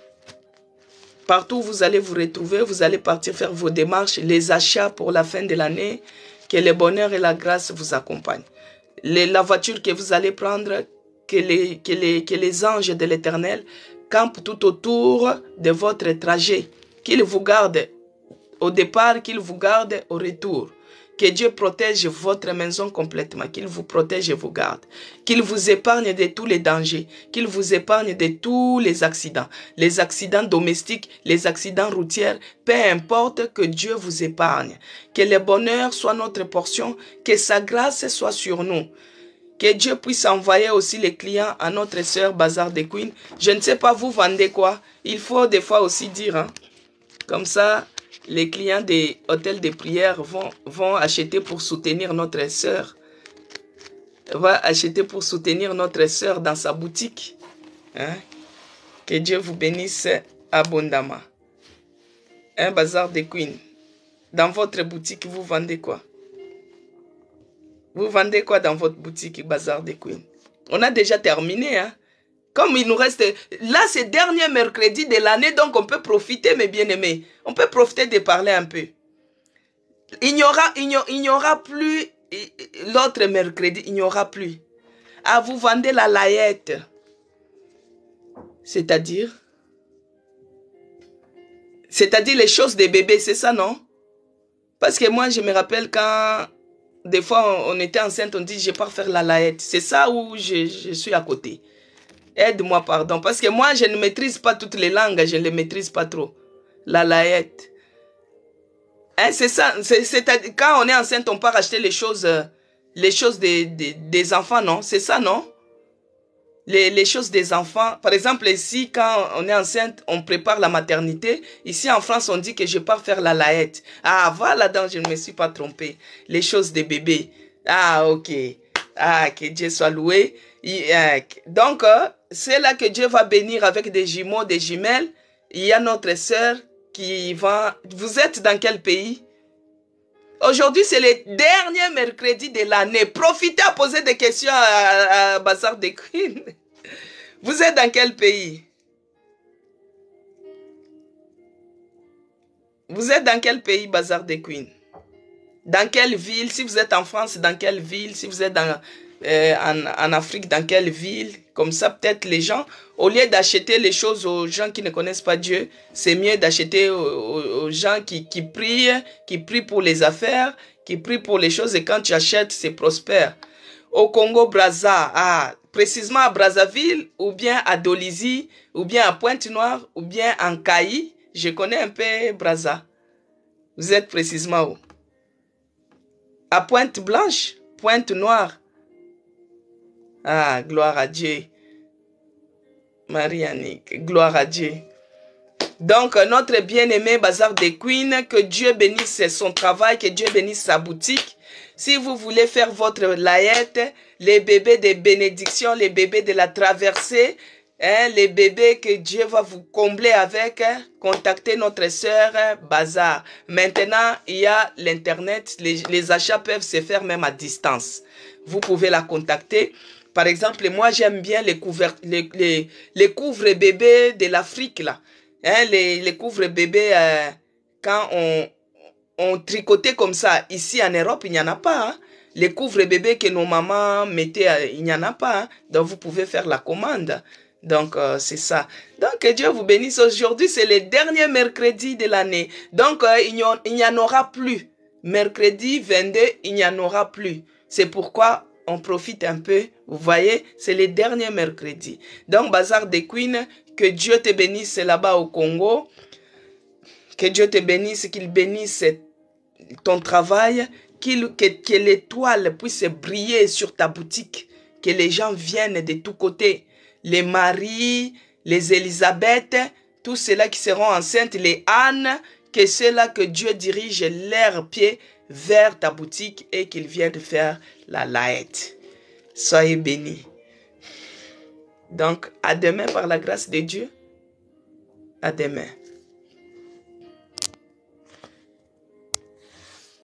Partout où vous allez vous retrouver, vous allez partir faire vos démarches, les achats pour la fin de l'année, que le bonheur et la grâce vous accompagnent. La voiture que vous allez prendre, que les anges de l'Éternel campent tout autour de votre trajet, qu'ils vous gardent au départ, qu'ils vous gardent au retour. Que Dieu protège votre maison complètement, qu'il vous protège et vous garde, qu'il vous épargne de tous les dangers, qu'il vous épargne de tous les accidents domestiques, les accidents routiers, peu importe, que Dieu vous épargne. Que le bonheur soit notre portion, que sa grâce soit sur nous. Que Dieu puisse envoyer aussi les clients à notre sœur Bazar de Queen. Je ne sais pas, vous vendez quoi? Il faut des fois aussi dire, hein? Comme ça, les clients des hôtels de prière vont acheter pour soutenir notre sœur. Va acheter pour soutenir notre sœur dans sa boutique. Hein? Que Dieu vous bénisse abondamment. Un Bazar de Queen. Dans votre boutique, vous vendez quoi? Vous vendez quoi dans votre boutique Bazar de Queen? On a déjà terminé, hein? Comme il nous reste... Là, c'est le dernier mercredi de l'année, donc on peut profiter, mes bien-aimés. On peut profiter de parler un peu. Il n'y aura plus... L'autre mercredi, il n'y aura plus. Ah, vous vendez la layette. C'est-à-dire les choses des bébés, c'est ça, non? Parce que moi, je me rappelle quand... des fois, on était enceinte, on dit, je pars faire la laïette. C'est ça où je suis à côté. Aide-moi, pardon. Parce que moi, je ne maîtrise pas toutes les langues. Je ne les maîtrise pas trop. La laïette. Hein, c'est ça. Quand on est enceinte, on part acheter les choses des enfants, non? C'est ça, non? Les choses des enfants. Par exemple, ici, quand on est enceinte, on prépare la maternité. Ici, en France, on dit que je pars faire la laïette. Ah, voilà, donc je ne me suis pas trompée. Les choses des bébés. Ah, ok. Ah, que Dieu soit loué. Donc, c'est là que Dieu va bénir avec des jumeaux, des jumelles. Il y a notre sœur qui va... Vous êtes dans quel pays? Aujourd'hui, c'est le dernier mercredi de l'année. Profitez à poser des questions à Bazar des Queens. Vous êtes dans quel pays? Vous êtes dans quel pays, Bazar des Queens? Dans quelle ville? Si vous êtes en France, dans quelle ville? Si vous êtes en Afrique, dans quelle ville? Comme ça, peut-être les gens, au lieu d'acheter les choses aux gens qui ne connaissent pas Dieu, c'est mieux d'acheter aux gens qui prient pour les affaires, qui prient pour les choses, et quand tu achètes, c'est prospère. Au Congo-Brazza, précisément à Brazzaville, ou bien à Dolisie, ou bien à Pointe-Noire, ou bien en Caï, je connais un peu Brazza. Vous êtes précisément où? À Pointe-Blanche, Pointe-Noire. Ah, gloire à Dieu. Marie-Annick, gloire à Dieu. Donc, notre bien-aimé Bazar des Queens, que Dieu bénisse son travail, que Dieu bénisse sa boutique. Si vous voulez faire votre laïette, les bébés de bénédiction, les bébés de la traversée, hein, les bébés que Dieu va vous combler avec, contactez notre sœur Bazar. Maintenant, il y a l'Internet, les achats peuvent se faire même à distance. Vous pouvez la contacter. Par exemple, moi, j'aime bien les couvre-bébés de l'Afrique, là. Hein, les couvre-bébés, quand on tricotait comme ça, ici en Europe, il n'y en a pas. Hein. Les couvre-bébés que nos mamans mettaient, il n'y en a pas. Hein. Donc, vous pouvez faire la commande. Donc, c'est ça. Donc, que Dieu vous bénisse. Aujourd'hui, c'est le dernier mercredi de l'année. Donc, il n'y en aura plus. Mercredi 22, il n'y en aura plus. C'est pourquoi on profite un peu. Vous voyez, c'est le dernier mercredi. Donc, Bazar des Queens, que Dieu te bénisse là-bas au Congo. Que Dieu te bénisse, qu'il bénisse ton travail. Que l'étoile puisse briller sur ta boutique. Que les gens viennent de tous côtés. Les Marie, les Élisabeth, tous ceux-là qui seront enceintes, les Anne, que c'est là que Dieu dirige leurs pieds vers ta boutique et qu'ils viennent faire la laïette. Soyez bénis. Donc, à demain par la grâce de Dieu. À demain.